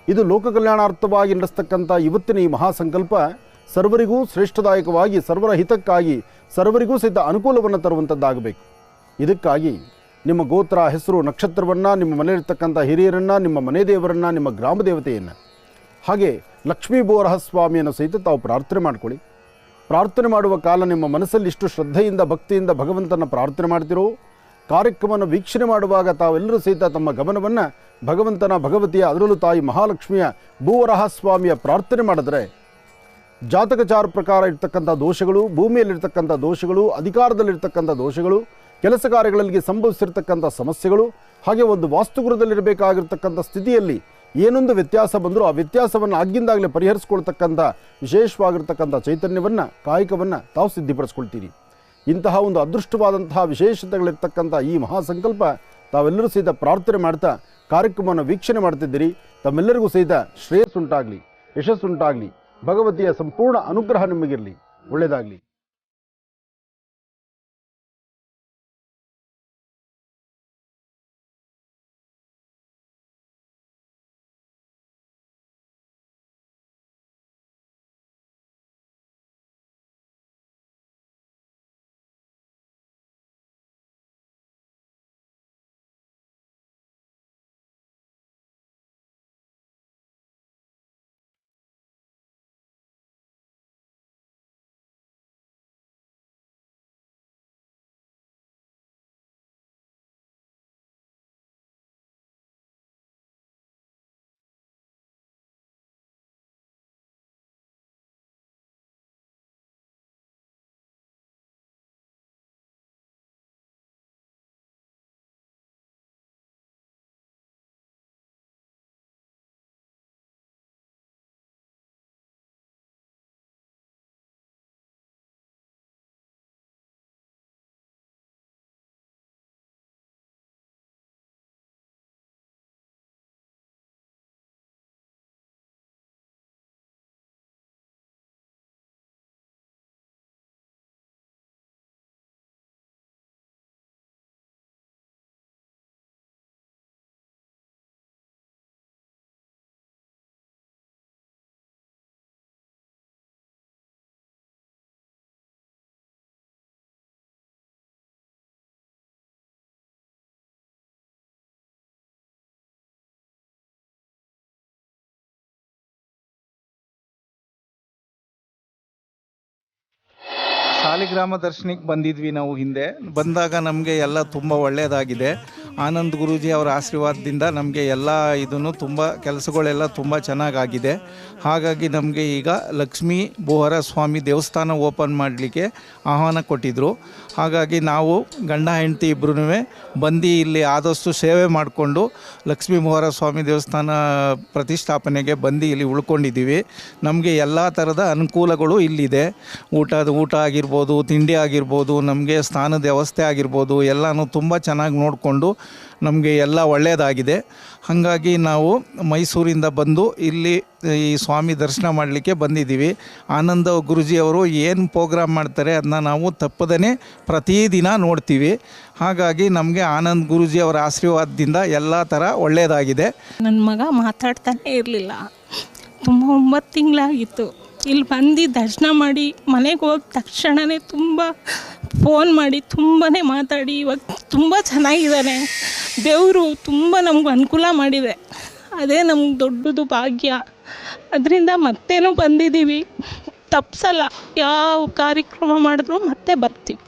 ಇದು ಲೋಕ ಕಲ್ಯಾಣಾರ್ಥವಾಗಿ ನಡೆಸ್ತಕ್ಕಂಥ ಇವತ್ತಿನ ಈ ಮಹಾಸಂಕಲ್ಪ ಸರ್ವರಿಗೂ ಶ್ರೇಷ್ಠದಾಯಕವಾಗಿ, ಸರ್ವರ ಹಿತಕ್ಕಾಗಿ, ಸರ್ವರಿಗೂ ಸಹಿತ ಅನುಕೂಲವನ್ನು ತರುವಂಥದ್ದಾಗಬೇಕು. ಇದಕ್ಕಾಗಿ ನಿಮ್ಮ ಗೋತ್ರ, ಹೆಸರು, ನಕ್ಷತ್ರವನ್ನು, ನಿಮ್ಮ ಮನೆಯಲ್ಲಿರ್ತಕ್ಕಂಥ ಹಿರಿಯರನ್ನು, ನಿಮ್ಮ ಮನೆ ದೇವರನ್ನು, ನಿಮ್ಮ ಗ್ರಾಮ ದೇವತೆಯನ್ನು, ಹಾಗೆ ಲಕ್ಷ್ಮೀ ಬೋರಹಸ್ವಾಮಿಯನ್ನು ಸಹಿತ ತಾವು ಪ್ರಾರ್ಥನೆ ಮಾಡಿಕೊಳ್ಳಿ. ಪ್ರಾರ್ಥನೆ ಮಾಡುವ ಕಾಲ ನಿಮ್ಮ ಮನಸ್ಸಲ್ಲಿ ಇಷ್ಟು ಶ್ರದ್ಧೆಯಿಂದ ಭಕ್ತಿಯಿಂದ ಭಗವಂತನ ಪ್ರಾರ್ಥನೆ ಮಾಡ್ತಿರೋ, ಕಾರ್ಯಕ್ರಮವನ್ನು ವೀಕ್ಷಣೆ ಮಾಡುವಾಗ ತಾವೆಲ್ಲರೂ ಸಹಿತ ತಮ್ಮ ಗಮನವನ್ನು ಭಗವಂತನ, ಭಗವತಿಯ, ಅದರಲ್ಲೂ ತಾಯಿ ಮಹಾಲಕ್ಷ್ಮಿಯ ಭೂವರಹಸ್ವಾಮಿಯ ಪ್ರಾರ್ಥನೆ ಮಾಡಿದ್ರೆ ಜಾತಕಚಾರ ಪ್ರಕಾರ ಇರ್ತಕ್ಕಂಥ ದೋಷಗಳು, ಭೂಮಿಯಲ್ಲಿರ್ತಕ್ಕಂಥ ದೋಷಗಳು, ಅಧಿಕಾರದಲ್ಲಿರ್ತಕ್ಕಂಥ ದೋಷಗಳು, ಕೆಲಸ ಕಾರ್ಯಗಳಲ್ಲಿ ಸಂಭವಿಸಿರ್ತಕ್ಕಂಥ ಸಮಸ್ಯೆಗಳು, ಹಾಗೆ ಒಂದು ವಾಸ್ತುಗೃಹದಲ್ಲಿರಬೇಕಾಗಿರ್ತಕ್ಕಂಥ ಸ್ಥಿತಿಯಲ್ಲಿ ಏನೊಂದು ವ್ಯತ್ಯಾಸ ಬಂದರೂ ಆ ವ್ಯತ್ಯಾಸವನ್ನು ಆಗಿಂದಾಗಲೇ ಪರಿಹರಿಸ್ಕೊಳ್ತಕ್ಕಂಥ ವಿಶೇಷವಾಗಿರ್ತಕ್ಕಂಥ ಚೈತನ್ಯವನ್ನು, ಕಾಯಕವನ್ನು ತಾವು ಸಿದ್ಧಿಪಡಿಸ್ಕೊಳ್ತೀರಿ. ಇಂತಹ ಒಂದು ಅದೃಷ್ಟವಾದಂತಹ ವಿಶೇಷತೆಗಳಿರ್ತಕ್ಕಂಥ ಈ ಮಹಾಸಂಕಲ್ಪ ತಾವೆಲ್ಲರೂ ಸಹಿತ ಪ್ರಾರ್ಥನೆ ಮಾಡ್ತಾ ಕಾರ್ಯಕ್ರಮವನ್ನು ವೀಕ್ಷಣೆ ಮಾಡ್ತಿದ್ದೀರಿ. ತಮ್ಮೆಲ್ಲರಿಗೂ ಸಹಿತ ಶ್ರೇಯಸ್ಸುಂಟಾಗಲಿ, ಯಶಸ್ಸುಂಟಾಗಲಿ, ಭಗವತಿಯ ಸಂಪೂರ್ಣ ಅನುಗ್ರಹ ನಿಮಗಿರಲಿ, ಒಳ್ಳೆಯದಾಗಲಿ. ಸಾಲಿಗ್ರಾಮ ದರ್ಶನಕ್ಕೆ ಬಂದಿದ್ವಿ ನಾವು. ಹಿಂದೆ ಬಂದಾಗ ನಮಗೆ ಎಲ್ಲ ತುಂಬ ಒಳ್ಳೆಯದಾಗಿದೆ. ಆನಂದ್ ಗುರೂಜಿ ಅವರ ಆಶೀರ್ವಾದದಿಂದ ನಮಗೆ ಎಲ್ಲ ಇದನ್ನು ತುಂಬ ಕೆಲಸಗಳೆಲ್ಲ ತುಂಬ ಚೆನ್ನಾಗಾಗಿದೆ. ಹಾಗಾಗಿ ನಮಗೆ ಈಗ ಲಕ್ಷ್ಮೀ ಬೋಹರ ಸ್ವಾಮಿ ದೇವಸ್ಥಾನ ಓಪನ್ ಮಾಡಲಿಕ್ಕೆ ಆಹ್ವಾನ ಕೊಟ್ಟಿದ್ದರು. ಹಾಗಾಗಿ ನಾವು ಗಂಡ ಹೆಂಡತಿ ಇಬ್ಬರೂ ಬಂದು ಇಲ್ಲಿ ಆದಷ್ಟು ಸೇವೆ ಮಾಡಿಕೊಂಡು ಲಕ್ಷ್ಮೀ ಬೋಹರ ಸ್ವಾಮಿ ದೇವಸ್ಥಾನ ಪ್ರತಿಷ್ಠಾಪನೆಗೆ ಬಂದು ಇಲ್ಲಿ ಉಳ್ಕೊಂಡಿದ್ದೀವಿ. ನಮಗೆ ಎಲ್ಲ ಥರದ ಅನುಕೂಲಗಳು ಇಲ್ಲಿದೆ. ಊಟ ಆಗಿರ್ಬೋದು, ತಿಂಡಿ ಆಗಿರ್ಬೋದು, ನಮಗೆ ಸ್ನಾನದ ವ್ಯವಸ್ಥೆ ಆಗಿರ್ಬೋದು, ಎಲ್ಲನೂ ತುಂಬ ಚೆನ್ನಾಗಿ ನೋಡಿಕೊಂಡು ನಮಗೆ ಎಲ್ಲ ಒಳ್ಳೆಯದಾಗಿದೆ. ಹಾಗಾಗಿ ನಾವು ಮೈಸೂರಿಂದ ಬಂದು ಇಲ್ಲಿ ಈ ಸ್ವಾಮಿ ದರ್ಶನ ಮಾಡಲಿಕ್ಕೆ ಬಂದಿದ್ದೀವಿ. ಆನಂದ ಗುರೂಜಿಯವರು ಏನು ಪ್ರೋಗ್ರಾಮ್ ಮಾಡ್ತಾರೆ ಅದನ್ನ ನಾವು ತಪ್ಪದೇ ಪ್ರತಿದಿನ ನೋಡ್ತೀವಿ. ಹಾಗಾಗಿ ನಮಗೆ ಆನಂದ್ ಗುರೂಜಿ ಅವರ ಆಶೀರ್ವಾದದಿಂದ ಎಲ್ಲ ಥರ ಒಳ್ಳೆಯದಾಗಿದೆ. ನನ್ನ ಮಗ ಮಾತಾಡ್ತಾನೆ ಇರಲಿಲ್ಲ, ತುಂಬ 9 ತಿಂಗಳಾಗಿತ್ತು. ಇಲ್ಲಿ ಬಂದು ದರ್ಶನ ಮಾಡಿ ಮನೆಗೆ ಹೋಗಿ ತಕ್ಷಣವೇ ತುಂಬ ಫೋನ್ ಮಾಡಿ ತುಂಬಾ ಮಾತಾಡಿ ಇವಾಗ ತುಂಬ ಚೆನ್ನಾಗಿದ್ದಾನೆ. ದೇವರು ತುಂಬ ನಮ್ಗೆ ಅನುಕೂಲ ಮಾಡಿದೆ. ಅದೇ ನಮ್ಗೆ ದೊಡ್ಡದು ಭಾಗ್ಯ. ಅದರಿಂದ ಮತ್ತೇನೋ ಬಂದಿದ್ದೀವಿ, ತಪ್ಸಲ್ಲ. ಯಾವ ಕಾರ್ಯಕ್ರಮ ಮಾಡಿದ್ರು ಮತ್ತೆ ಬರ್ತೀವಿ.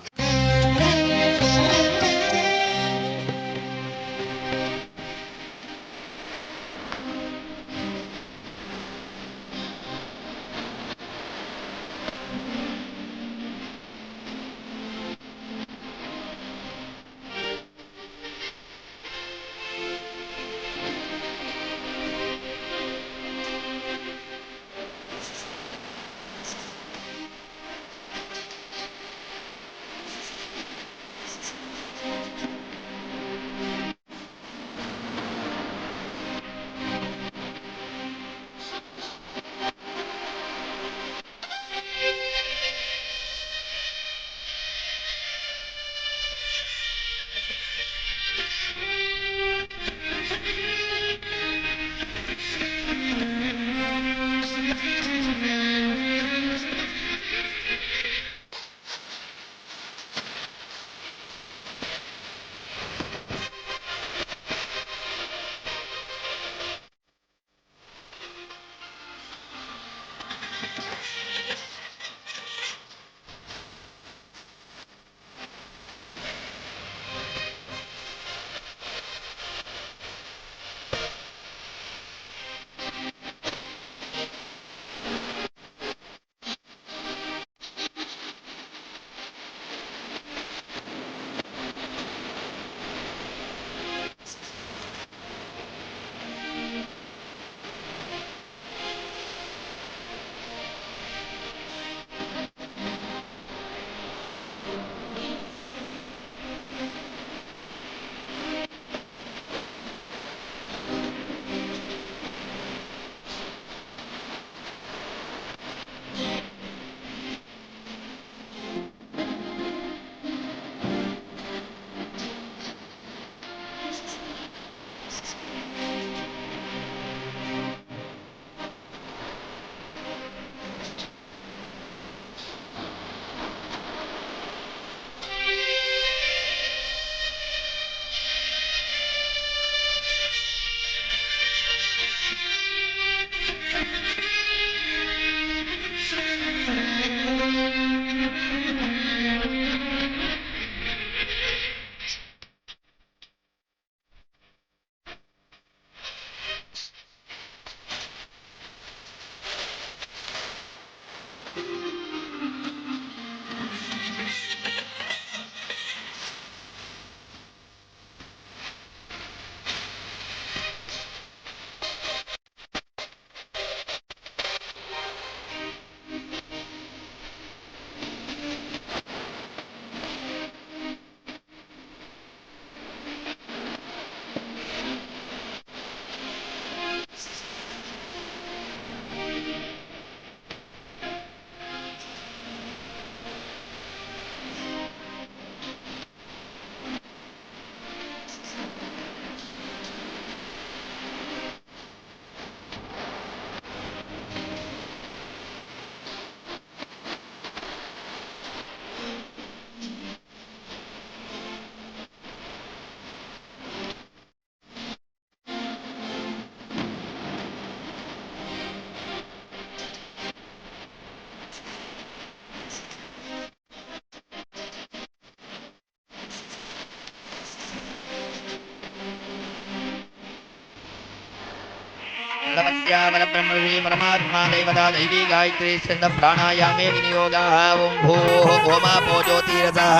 परब्रह्मणि परमात्मा देवता दैवी गायत्री छंद प्राणायामे विनियोगः ओम भूः भौमापो ज्योतिरसः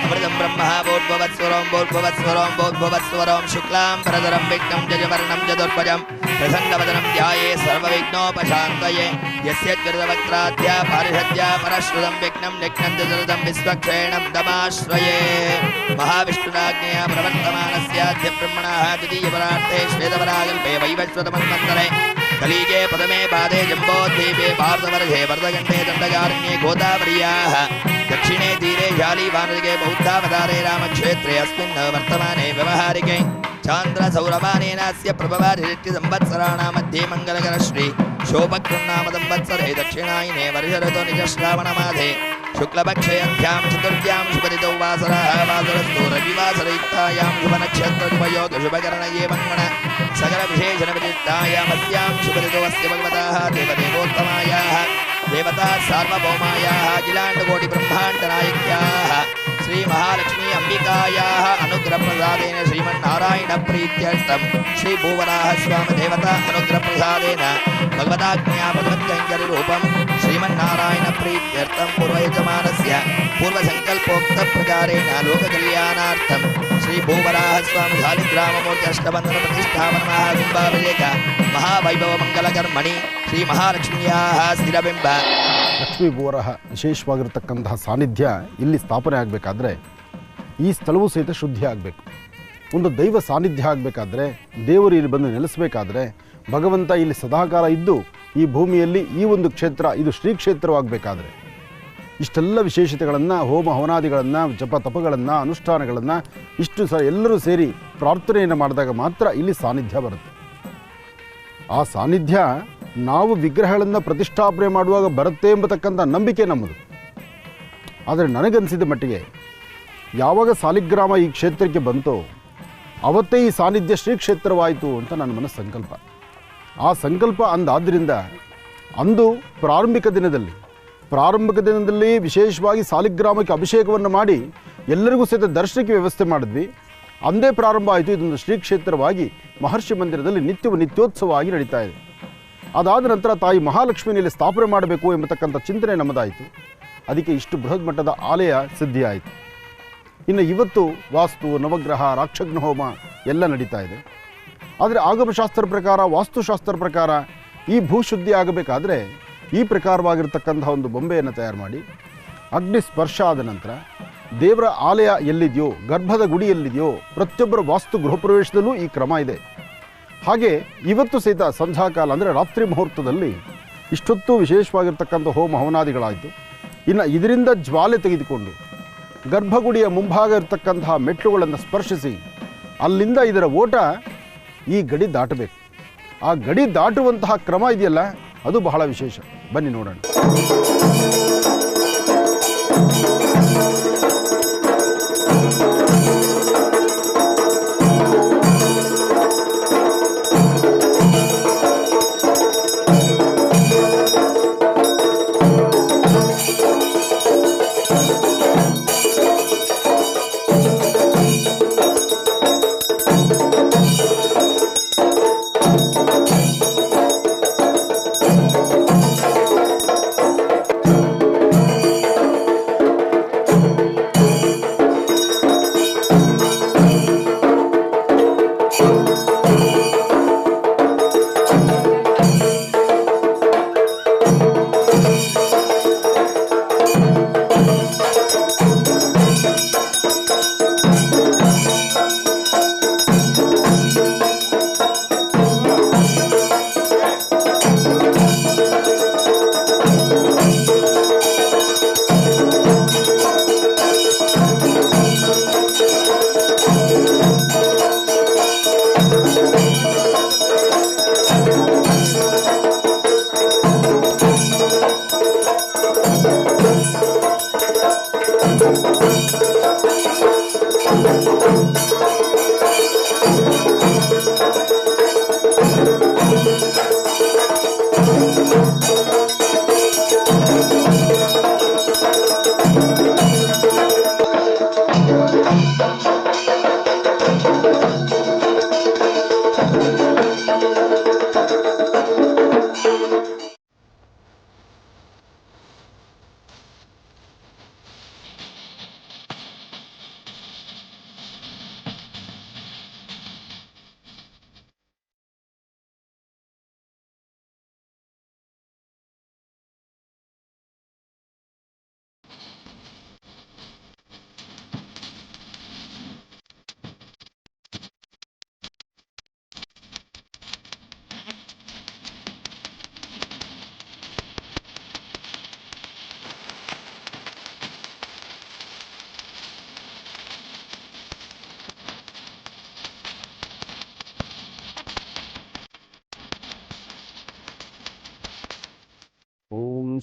अमृतं ब्रह्म भूर्भुवस्वरं शुक्लां परधरं विष्णुं जजवर्णं चतुर्भुजं प्रसन्नवदनं ध्याये सर्वविघ्नोपशान्तये यस्य कृतवक्त्राद्य पारिषद्य परश्रुतं विघ्नं निघ्नं चतुर्दं विश्वक्षेणं तमाश्रये महाविष्णुराज्ञया प्रवर्तमानस्याद्य ब्रह्मणः द्वितीयपरार्थे श्वेतपराकल्पे वैवस्वतमन्वन्तरे कलिगे प्रथमे पादे जम्बोद्वीपे भारतवर्षे भरतखण्डे दण्डकारण्ये गोदावर्याः दक्षिणे तीरे शालीवानदिके बौद्धावतारे रामक्षेत्रे अस्मिन् वर्तमाने व्यवहारिके चान्द्रसौरमानेनास्य प्रभवारिष्टि संवत्सराणां मध्ये मङ्गलकरश्री शोभकृन्नाम संवत्सरे दक्षिणायने वर्षऋतौ निजश्रावणमासे शुक्लपक्षे अध्यां चतुर्थ्यां शुभतिथौ वासरः वासरस्तु रविवासरयुक्तायां शुभनक्षत्रशुभयोग शुभकरणये मङ्गल सकलविशेषणविशिष्टायामस्यां शुभतिथौ अस्य भगवतः देवदेवोत्तमायाः देवता सार्वभौमायाः अखिलाण्डकोटिब्रह्माण्डनायक्याः श्री महालक्ष्मी अंबिकायाः अनुग्रहप्रसादेन श्रीमन्नारायणप्रीत्यर्थं श्री भूवराह स्वामी देवता अनुग्रहप्रसादेन भगवताज्ञया भगवत्कैङ्कर्यरूपं श्रीमन्नारायणप्रीत्यर्थं पूर्वयजमानस्य पूर्वसङ्कल्पोक्तप्रकारेण लोककल्याणार्थं श्री भूवराह स्वामी शालिग्राममूर्ति अष्टबन्धन प्रतिष्ठापनमहाकुम्भाभिषेक महावैभवमङ्गलकर्मणि ಶ್ರೀ ಮಹಾಲಕ್ಷ್ಮಿಯ ಸ್ಥಿರಬಿಂಬ ಲಕ್ಷ್ಮೀ ಬೋರಹ ವಿಶೇಷವಾಗಿರತಕ್ಕಂತಹ ಸಾನ್ನಿಧ್ಯ ಇಲ್ಲಿ ಸ್ಥಾಪನೆ ಆಗಬೇಕಾದ್ರೆ ಈ ಸ್ಥಳವೂ ಸಹಿತ ಶುದ್ಧಿ ಆಗಬೇಕು. ಒಂದು ದೈವ ಸಾನ್ನಿಧ್ಯ ಆಗಬೇಕಾದ್ರೆ, ದೇವರು ಇಲ್ಲಿ ಬಂದು ನೆಲೆಸಬೇಕಾದ್ರೆ, ಭಗವಂತ ಇಲ್ಲಿ ಸದಾಕಾಲ ಇದ್ದು ಈ ಭೂಮಿಯಲ್ಲಿ ಈ ಒಂದು ಕ್ಷೇತ್ರ ಇದು ಶ್ರೀ ಕ್ಷೇತ್ರವಾಗಬೇಕಾದ್ರೆ ಇಷ್ಟೆಲ್ಲ ವಿಶೇಷತೆಗಳನ್ನು, ಹೋಮ ಹವನಾದಿಗಳನ್ನು, ಜಪ ತಪಗಳನ್ನು, ಅನುಷ್ಠಾನಗಳನ್ನು ಇಷ್ಟು ಎಲ್ಲರೂ ಸೇರಿ ಪ್ರಾರ್ಥನೆಯನ್ನು ಮಾಡಿದಾಗ ಮಾತ್ರ ಇಲ್ಲಿ ಸಾನ್ನಿಧ್ಯ ಬರುತ್ತೆ. ಆ ಸಾನ್ನಿಧ್ಯ ನಾವು ವಿಗ್ರಹಗಳನ್ನು ಪ್ರತಿಷ್ಠಾಪನೆ ಮಾಡುವಾಗ ಬರುತ್ತೆ ಎಂಬತಕ್ಕಂಥ ನಂಬಿಕೆ ನಮ್ಮದು. ಆದರೆ ನನಗನ್ನಿಸಿದ ಮಟ್ಟಿಗೆ ಯಾವಾಗ ಸಾಲಿಗ್ರಾಮ ಈ ಕ್ಷೇತ್ರಕ್ಕೆ ಬಂತೋ ಅವತ್ತೇ ಈ ಸಾನ್ನಿಧ್ಯ ಶ್ರೀ ಕ್ಷೇತ್ರವಾಯಿತು ಅಂತ ನನ್ನ ಮನಸ್ಸು ಸಂಕಲ್ಪ. ಆ ಸಂಕಲ್ಪ ಅಂದಾದ್ದರಿಂದ ಅಂದು ಪ್ರಾರಂಭಿಕ ದಿನದಲ್ಲಿ ವಿಶೇಷವಾಗಿ ಸಾಲಿಗ್ರಾಮಕ್ಕೆ ಅಭಿಷೇಕವನ್ನು ಮಾಡಿ ಎಲ್ಲರಿಗೂ ಸಹಿತ ದರ್ಶನಕ್ಕೆ ವ್ಯವಸ್ಥೆ ಮಾಡಿದ್ವಿ. ಅಂದೇ ಪ್ರಾರಂಭ ಆಯಿತು. ಇದೊಂದು ಶ್ರೀ ಕ್ಷೇತ್ರವಾಗಿ ಮಹರ್ಷಿ ಮಂದಿರದಲ್ಲಿ ನಿತ್ಯೋತ್ಸವವಾಗಿ ನಡೀತಾ ಇದೆ. ಅದಾದ ನಂತರ ತಾಯಿ ಮಹಾಲಕ್ಷ್ಮಿಯಲ್ಲಿ ಸ್ಥಾಪನೆ ಮಾಡಬೇಕು ಎಂಬತಕ್ಕಂಥ ಚಿಂತನೆ ನಮ್ಮದಾಯಿತು. ಅದಕ್ಕೆ ಇಷ್ಟು ಬೃಹತ್ ಮಟ್ಟದ ಆಲಯ ಸಿದ್ಧಿಯಾಯಿತು. ಇನ್ನು ಇವತ್ತು ವಾಸ್ತು, ನವಗ್ರಹ, ರಾಕ್ಷಗ್ನ ಹೋಮ ಎಲ್ಲ ನಡೀತಾ ಇದೆ. ಆದರೆ ಆಗಮಶಾಸ್ತ್ರ ಪ್ರಕಾರ, ವಾಸ್ತುಶಾಸ್ತ್ರ ಪ್ರಕಾರ ಈ ಭೂಶುದ್ಧಿ ಆಗಬೇಕಾದ್ರೆ ಈ ಪ್ರಕಾರವಾಗಿರ್ತಕ್ಕಂಥ ಒಂದು ಬೊಂಬೆಯನ್ನು ತಯಾರು ಮಾಡಿ ಅಗ್ನಿ ಸ್ಪರ್ಶ ಆದ ನಂತರ ದೇವರ ಆಲಯ ಎಲ್ಲಿದೆಯೋ, ಗರ್ಭದ ಗುಡಿ ಎಲ್ಲಿದೆಯೋ, ಪ್ರತಿಯೊಬ್ಬರ ವಾಸ್ತು ಗೃಹ ಪ್ರವೇಶದಲ್ಲೂ ಈ ಕ್ರಮ ಇದೆ. ಹಾಗೆ ಇವತ್ತು ಸಹಿತ ಸಂಧ್ಯಾಕಾಲ ಅಂದರೆ ರಾತ್ರಿ ಮುಹೂರ್ತದಲ್ಲಿ ಇಷ್ಟೊತ್ತು ವಿಶೇಷವಾಗಿರ್ತಕ್ಕಂಥ ಹೋಮ ಹವನಾದಿಗಳಾಯಿತು. ಇನ್ನು ಇದರಿಂದ ಜ್ವಾಲೆ ತೆಗೆದುಕೊಂಡು ಗರ್ಭಗುಡಿಯ ಮುಂಭಾಗ ಇರತಕ್ಕಂತಹ ಮೆಟ್ಲುಗಳನ್ನು ಸ್ಪರ್ಶಿಸಿ ಅಲ್ಲಿಂದ ಇದರ ಓಟ ಈ ಗಡಿ ದಾಟಬೇಕು. ಆ ಗಡಿ ದಾಟುವಂತಹ ಕ್ರಮ ಇದೆಯಲ್ಲ, ಅದು ಬಹಳ ವಿಶೇಷ. ಬನ್ನಿ ನೋಡೋಣ.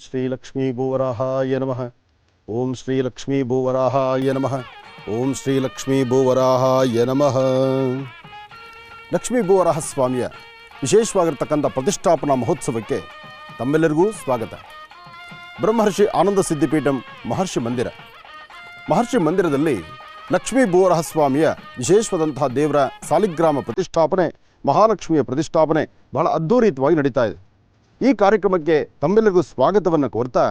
ಶ್ರೀ ಲಕ್ಷ್ಮೀ ಭೂವರಾಹಾಯ ನಮಃ. ಓಂ ಶ್ರೀ ಲಕ್ಷ್ಮೀ ಭೂವರಾಹಾಯ ನಮಃ. ಓಂ ಶ್ರೀ ಲಕ್ಷ್ಮೀ ಭೂವರಾಹಾಯ ನಮಃ. ಲಕ್ಷ್ಮೀ ಭೂವರಾಹ ಸ್ವಾಮಿಯ ವಿಶೇಷವಾಗಿರ್ತಕ್ಕಂಥ ಪ್ರತಿಷ್ಠಾಪನಾ ಮಹೋತ್ಸವಕ್ಕೆ ತಮ್ಮೆಲ್ಲರಿಗೂ ಸ್ವಾಗತ. ಬ್ರಹ್ಮರ್ಷಿ ಆನಂದ ಸಿದ್ಧಿಪೀಠಂ ಮಹರ್ಷಿ ಮಂದಿರದಲ್ಲಿ ಲಕ್ಷ್ಮೀ ಭೂವರಾಹ ಸ್ವಾಮಿಯ ವಿಶೇಷವಾದಂತಹ ದೇವರ ಸಾಲಿಗ್ರಾಮ ಪ್ರತಿಷ್ಠಾಪನೆ, ಮಹಾಲಕ್ಷ್ಮಿಯ ಪ್ರತಿಷ್ಠಾಪನೆ ಬಹಳ ಅದ್ಧೂರಿತವಾಗಿ ನಡೀತಾ ಇದೆ. ಈ ಕಾರ್ಯಕ್ರಮಕ್ಕೆ ತಮ್ಮೆಲ್ಲರಿಗೂ ಸ್ವಾಗತವನ್ನು ಕೋರ್ತಾ,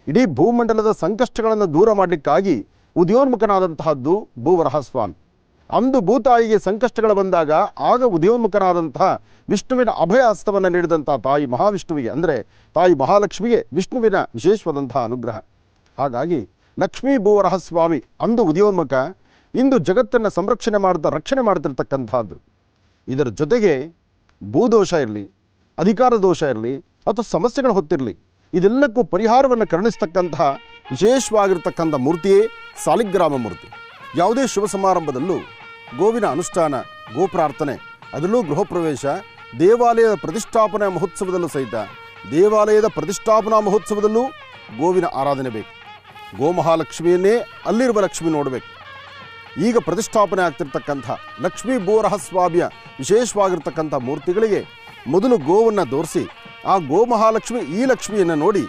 ಇಡೀ ಭೂಮಂಡಲದ ಸಂಕಷ್ಟಗಳನ್ನು ದೂರ ಮಾಡಲಿಕ್ಕಾಗಿ ಉದಯೋನ್ಮುಖನಾದಂತಹದ್ದು ಭೂವರಾಹ ಸ್ವಾಮಿ. ಅಂದು ಭೂತಾಯಿಗೆ ಸಂಕಷ್ಟಗಳು ಬಂದಾಗ ಆಗ ಉದಯೋನ್ಮುಖನಾದಂತಹ ವಿಷ್ಣುವಿನ ಅಭಯ ಹಸ್ತವನ್ನು ನೀಡಿದಂತಹ ತಾಯಿ ಮಹಾವಿಷ್ಣುವಿಗೆ, ಅಂದರೆ ತಾಯಿ ಮಹಾಲಕ್ಷ್ಮಿಗೆ ವಿಷ್ಣುವಿನ ವಿಶೇಷವಾದಂತಹ ಅನುಗ್ರಹ. ಹಾಗಾಗಿ ಲಕ್ಷ್ಮೀ ಭೂವರಾಹ ಸ್ವಾಮಿ ಅಂದು ಉದಯೋನ್ಮುಖ, ಇಂದು ಜಗತ್ತನ್ನು ರಕ್ಷಣೆ ಮಾಡ್ತಿರ್ತಕ್ಕಂಥದ್ದು. ಇದರ ಜೊತೆಗೆ ಭೂದೋಷ ಇರಲಿ, ಅಧಿಕಾರ ದೋಷ ಇರಲಿ ಅಥವಾ ಸಮಸ್ಯೆಗಳು ಹೊತ್ತಿರಲಿ, ಇದೆಲ್ಲಕ್ಕೂ ಪರಿಹಾರವನ್ನು ಕರುಣಿಸ್ತಕ್ಕಂತಹ ವಿಶೇಷವಾಗಿರ್ತಕ್ಕಂಥ ಮೂರ್ತಿಯೇ ಸಾಲಿಗ್ರಾಮ ಮೂರ್ತಿ. ಯಾವುದೇ ಶುಭ ಸಮಾರಂಭದಲ್ಲೂ ಗೋವಿನ ಅನುಷ್ಠಾನ, ಗೋಪ್ರಾರ್ಥನೆ, ಅದರಲ್ಲೂ ಗೃಹ ಪ್ರವೇಶ, ದೇವಾಲಯದ ಪ್ರತಿಷ್ಠಾಪನಾ ಮಹೋತ್ಸವದಲ್ಲೂ ಸಹಿತ ದೇವಾಲಯದ ಪ್ರತಿಷ್ಠಾಪನಾ ಮಹೋತ್ಸವದಲ್ಲೂ ಗೋವಿನ ಆರಾಧನೆ ಬೇಕು. ಗೋಮಹಾಲಕ್ಷ್ಮಿಯನ್ನೇ ಅಲ್ಲಿರುವ ಲಕ್ಷ್ಮಿ ನೋಡಬೇಕು. ಈಗ ಪ್ರತಿಷ್ಠಾಪನೆ ಆಗ್ತಿರ್ತಕ್ಕಂಥ ಲಕ್ಷ್ಮೀ ಭೂವರಾಹ ಸ್ವಾಮಿಯ ವಿಶೇಷವಾಗಿರ್ತಕ್ಕಂಥ ಮೂರ್ತಿಗಳಿಗೆ ಮೊದಲು ಗೋವನ್ನು ತೋರಿಸಿ ಆ ಗೋಮಹಾಲಕ್ಷ್ಮಿ ಈ ಲಕ್ಷ್ಮಿಯನ್ನು ನೋಡಿ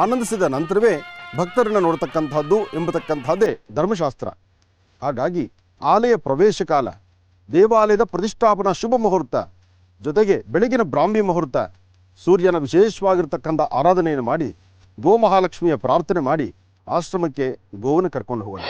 ಆನಂದಿಸಿದ ನಂತರವೇ ಭಕ್ತರನ್ನು ನೋಡ್ತಕ್ಕಂಥದ್ದು ಎಂಬತಕ್ಕಂಥದ್ದೇ ಧರ್ಮಶಾಸ್ತ್ರ. ಹಾಗಾಗಿ ಆಲಯ ಪ್ರವೇಶ ಕಾಲ, ದೇವಾಲಯದ ಪ್ರತಿಷ್ಠಾಪನಾ ಶುಭ ಮುಹೂರ್ತ, ಜೊತೆಗೆ ಬೆಳಗಿನ ಬ್ರಾಹ್ಮಿ ಮುಹೂರ್ತ, ಸೂರ್ಯನ ವಿಶೇಷವಾಗಿರ್ತಕ್ಕಂಥ ಆರಾಧನೆಯನ್ನು ಮಾಡಿ ಗೋಮಹಾಲಕ್ಷ್ಮಿಯ ಪ್ರಾರ್ಥನೆ ಮಾಡಿ ಆಶ್ರಮಕ್ಕೆ ಗೋವನ್ನು ಕರ್ಕೊಂಡು ಹೋಗೋಣ.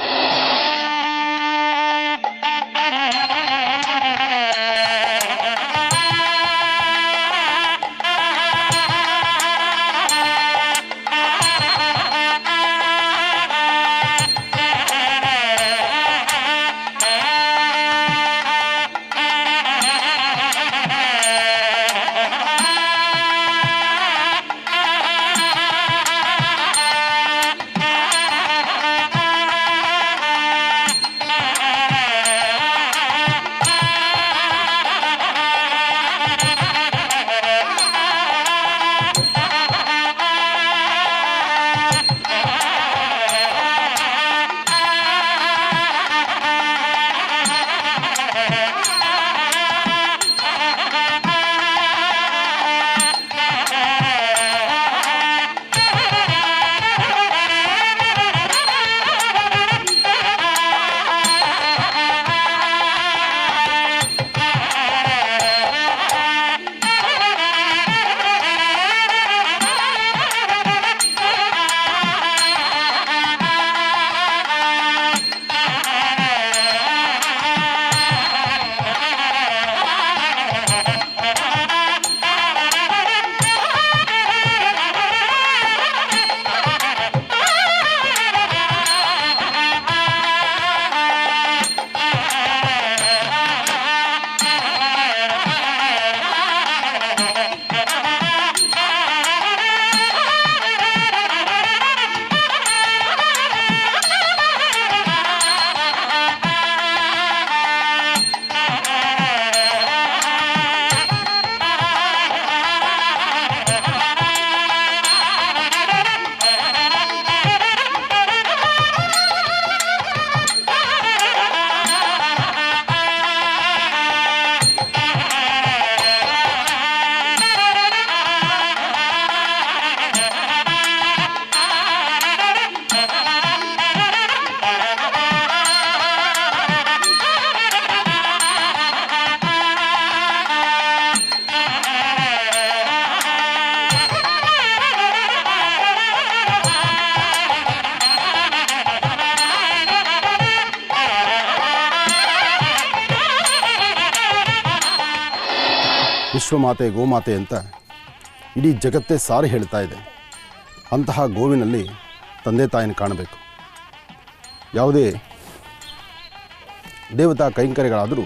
ವಿಶ್ವಮಾತೆ ಗೋಮಾತೆ ಅಂತ ಇಡೀ ಜಗತ್ತೇ ಸಾರಿ ಹೇಳ್ತಾ ಇದೆ. ಅಂತಹ ಗೋವಿನಲ್ಲಿ ತಂದೆ ತಾಯಿನ ಕಾಣಬೇಕು. ಯಾವುದೇ ದೇವತಾ ಕೈಂಕರ್ಯಗಳಾದರೂ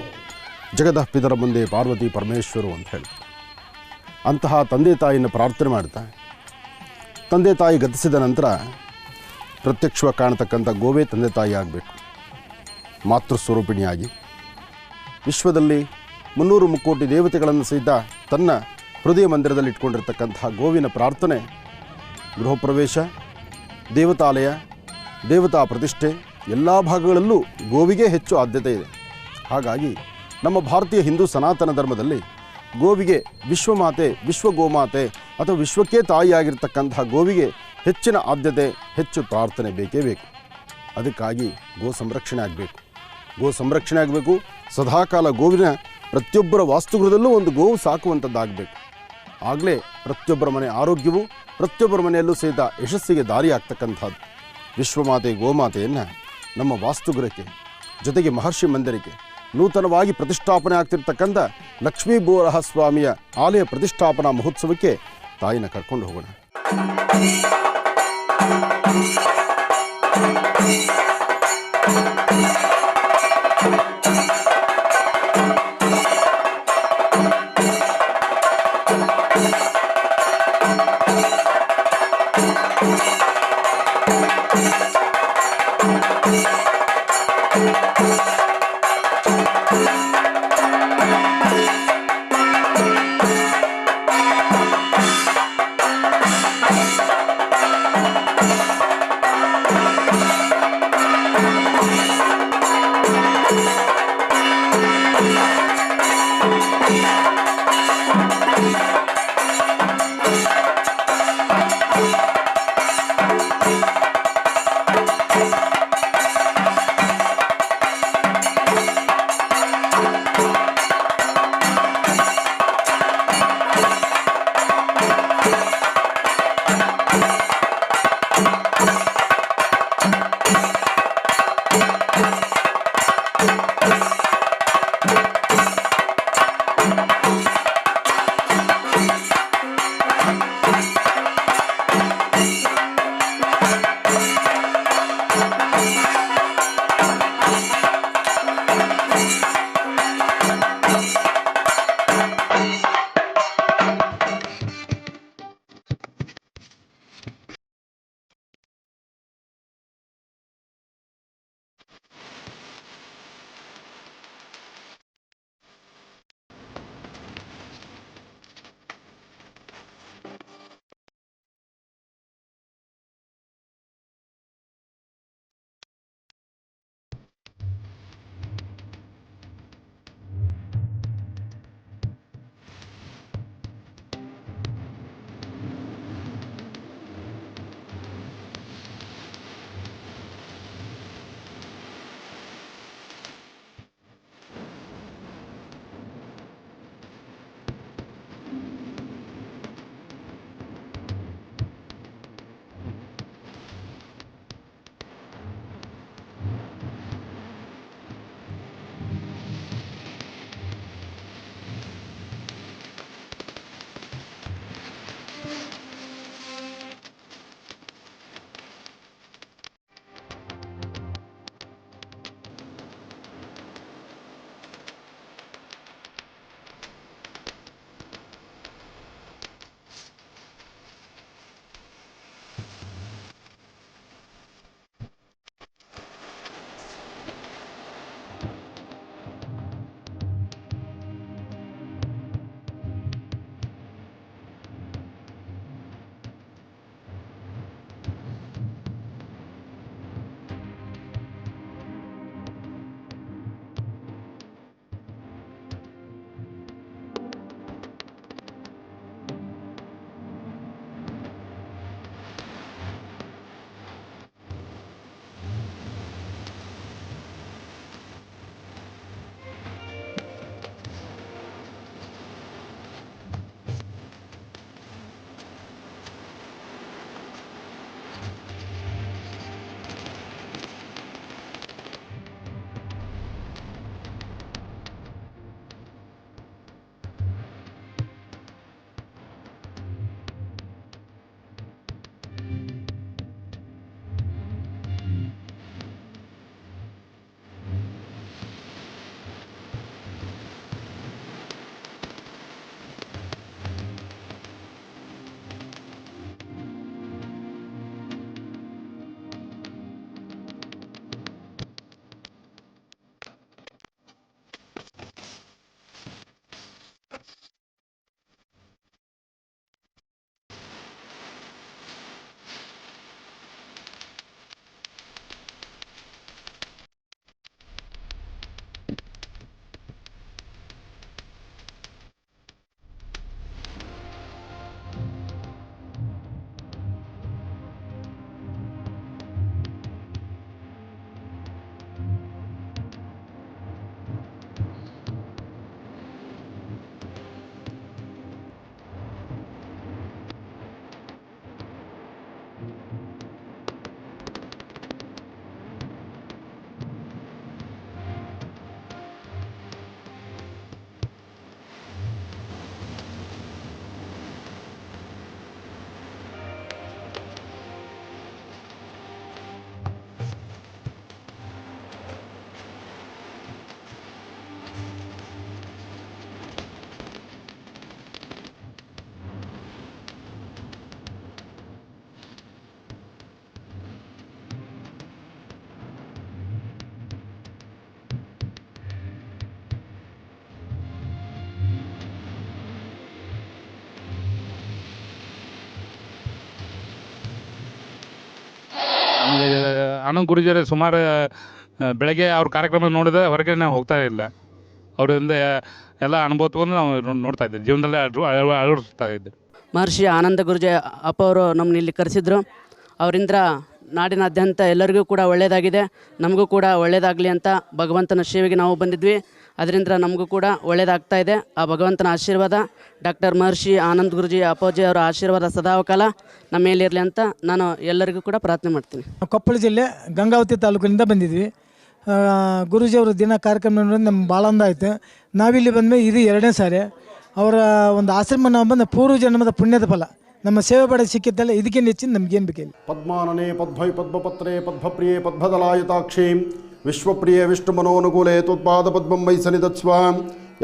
ಜಗದ ಪಿತರ ಮುಂದೆ ಪಾರ್ವತಿ ಪರಮೇಶ್ವರು ಅಂತ ಹೇಳ್ತಾರೆ. ಅಂತಹ ತಂದೆ ತಾಯಿಯನ್ನು ಪ್ರಾರ್ಥನೆ ಮಾಡ್ತಾ, ತಂದೆ ತಾಯಿ ಗತಿಸಿದ ನಂತರ ಪ್ರತ್ಯಕ್ಷವಾಗಿ ಕಾಣತಕ್ಕಂಥ ಗೋವೇ ತಂದೆ ತಾಯಿ ಆಗಬೇಕು. ಮಾತೃಸ್ವರೂಪಿಣಿಯಾಗಿ ವಿಶ್ವದಲ್ಲಿ 300 ಮುಕ್ಕೋಟಿ ದೇವತೆಗಳನ್ನು ಸಹಿತ ತನ್ನ ಹೃದಯ ಮಂದಿರದಲ್ಲಿ ಇಟ್ಕೊಂಡಿರ್ತಕ್ಕಂತಹ ಗೋವಿನ ಪ್ರಾರ್ಥನೆ ಗೃಹ ಪ್ರವೇಶ, ದೇವತಾಲಯ, ದೇವತಾ ಪ್ರತಿಷ್ಠೆ ಎಲ್ಲ ಭಾಗಗಳಲ್ಲೂ ಗೋವಿಗೆ ಹೆಚ್ಚು ಆದ್ಯತೆ ಇದೆ. ಹಾಗಾಗಿ ನಮ್ಮ ಭಾರತೀಯ ಹಿಂದೂ ಸನಾತನ ಧರ್ಮದಲ್ಲಿ ಗೋವಿಗೆ ವಿಶ್ವಮಾತೆ, ವಿಶ್ವಗೋಮಾತೆ ಅಥವಾ ವಿಶ್ವಕ್ಕೆ ತಾಯಿಯಾಗಿರ್ತಕ್ಕಂತಹ ಗೋವಿಗೆ ಹೆಚ್ಚಿನ ಆದ್ಯತೆ, ಹೆಚ್ಚು ಪ್ರಾರ್ಥನೆ ಬೇಕೇ ಬೇಕು. ಅದಕ್ಕಾಗಿ ಗೋ ಸಂರಕ್ಷಣೆ ಆಗಬೇಕು. ಗೋ ಸಂರಕ್ಷಣೆ ಆಗಬೇಕು. ಸದಾಕಾಲ ಗೋವಿನ ಪ್ರತಿಯೊಬ್ಬರ ವಾಸ್ತುಗೃಹದಲ್ಲೂ ಒಂದು ಗೋವು ಸಾಕುವಂಥದ್ದಾಗಬೇಕು. ಆಗಲೇ ಪ್ರತಿಯೊಬ್ಬರ ಮನೆ ಆರೋಗ್ಯವು, ಪ್ರತಿಯೊಬ್ಬರ ಮನೆಯಲ್ಲೂ ಸಹಿತ ಯಶಸ್ಸಿಗೆ ದಾರಿಯಾಗ್ತಕ್ಕಂಥದ್ದು. ವಿಶ್ವಮಾತೆ ಗೋಮಾತೆಯನ್ನು ನಮ್ಮ ವಾಸ್ತುಗೃಹಕ್ಕೆ, ಜೊತೆಗೆ ಮಹರ್ಷಿ ಮಂದಿರಕ್ಕೆ ನೂತನವಾಗಿ ಪ್ರತಿಷ್ಠಾಪನೆ ಆಗ್ತಿರ್ತಕ್ಕಂಥ ಲಕ್ಷ್ಮೀ ಬೋರಹ ಸ್ವಾಮಿಯ ಆಲಯ ಪ್ರತಿಷ್ಠಾಪನಾ ಮಹೋತ್ಸವಕ್ಕೆ ತಾಯಿನ ಕರ್ಕೊಂಡು ಹೋಗೋಣ. ಆನಂದ್ ಗುರೂಜಿಯವರು ಸುಮಾರು ಬೆಳಗ್ಗೆ ಅವ್ರ ಕಾರ್ಯಕ್ರಮ ನೋಡಿದ್ರೆ ಹೊರಗೆ ನಾವು ಹೋಗ್ತಾ ಇಲ್ಲ. ಅವರಿಂದ ಎಲ್ಲ ಅನುಭವ ತೊಗೊಂಡು ನಾವು ನೋಡ್ತಾ ಇದ್ದೆ, ಜೀವನದಲ್ಲಿ ಅಳವಡಿಸ್ತಾ ಇದ್ದೆ. ಮಹರ್ಷಿ ಆನಂದ ಗುರೂಜಿ ಅಪ್ಪ ಅವರು ನಮ್ಮನ್ನ ಇಲ್ಲಿ ಕರೆಸಿದ್ರು. ಅವರಿಂದ ನಾಡಿನಾದ್ಯಂತ ಎಲ್ಲರಿಗೂ ಕೂಡ ಒಳ್ಳೆಯದಾಗಿದೆ, ನಮಗೂ ಕೂಡ ಒಳ್ಳೆಯದಾಗಲಿ ಅಂತ ಭಗವಂತನ ಸೇವೆಗೆ ನಾವು ಬಂದಿದ್ವಿ. ಅದರಿಂದ ನಮಗೂ ಕೂಡ ಒಳ್ಳೆಯದಾಗ್ತಾ ಇದೆ. ಆ ಭಗವಂತನ ಆಶೀರ್ವಾದ, ಡಾಕ್ಟರ್ ಮಹರ್ಷಿ ಆನಂದ್ ಗುರೂಜಿ ಅಪ್ಪಾಜಿ ಅವರ ಆಶೀರ್ವಾದ ಸದಾಕಾಲ ನಮ್ಮ ಮೇಲಿರಲಿ ಅಂತ ನಾನು ಎಲ್ಲರಿಗೂ ಕೂಡ ಪ್ರಾರ್ಥನೆ ಮಾಡ್ತೀನಿ. ಕೊಪ್ಪಳ ಜಿಲ್ಲೆ ಗಂಗಾವತಿ ತಾಲೂಕಿನಿಂದ ಬಂದಿದ್ವಿ. ಗುರೂಜಿಯವರು ದಿನ ಕಾರ್ಯಕ್ರಮ ನೋಡೋದು ನಮ್ಗೆ ಭಾಳ ಅಂದ ಆಯಿತು. ನಾವಿಲ್ಲಿ ಬಂದಮೇಲೆ ಇದು 2ನೇ ಸಾರಿ. ಅವರ ಒಂದು ಆಶ್ರಮ ನಾವು ಬಂದ ಪೂರ್ವ ಜನ್ಮದ ಪುಣ್ಯದ ಫಲ. ನಮ್ಮ ಸೇವೆ ಪಡೆ ಸಿಕ್ಕಿದ್ದಲ್ಲ, ಇದಕ್ಕೆ ಹೆಚ್ಚಿನ ನಮಗೇನು ಬೇಕಿಲ್ಲ. ಪದ್ಮಾನನೆ ಪದ್ಮೈ ಪದ್ಮಪತ್ರೆ ಪದ್ಮಪ್ರಿಯೆ ಪದ್ಮದಲಾಯತಾಕ್ಷೀಂ ವಿಶ್ವಪ್ರಿಯೆ ವಿಷ್ಣುಮನೋನುಕೂಲೆ ತ್ವತ್ಪಾದ ಪದ್ಮಂ ವೈ ಸನ್ನಿಧತ್ಸ್ವ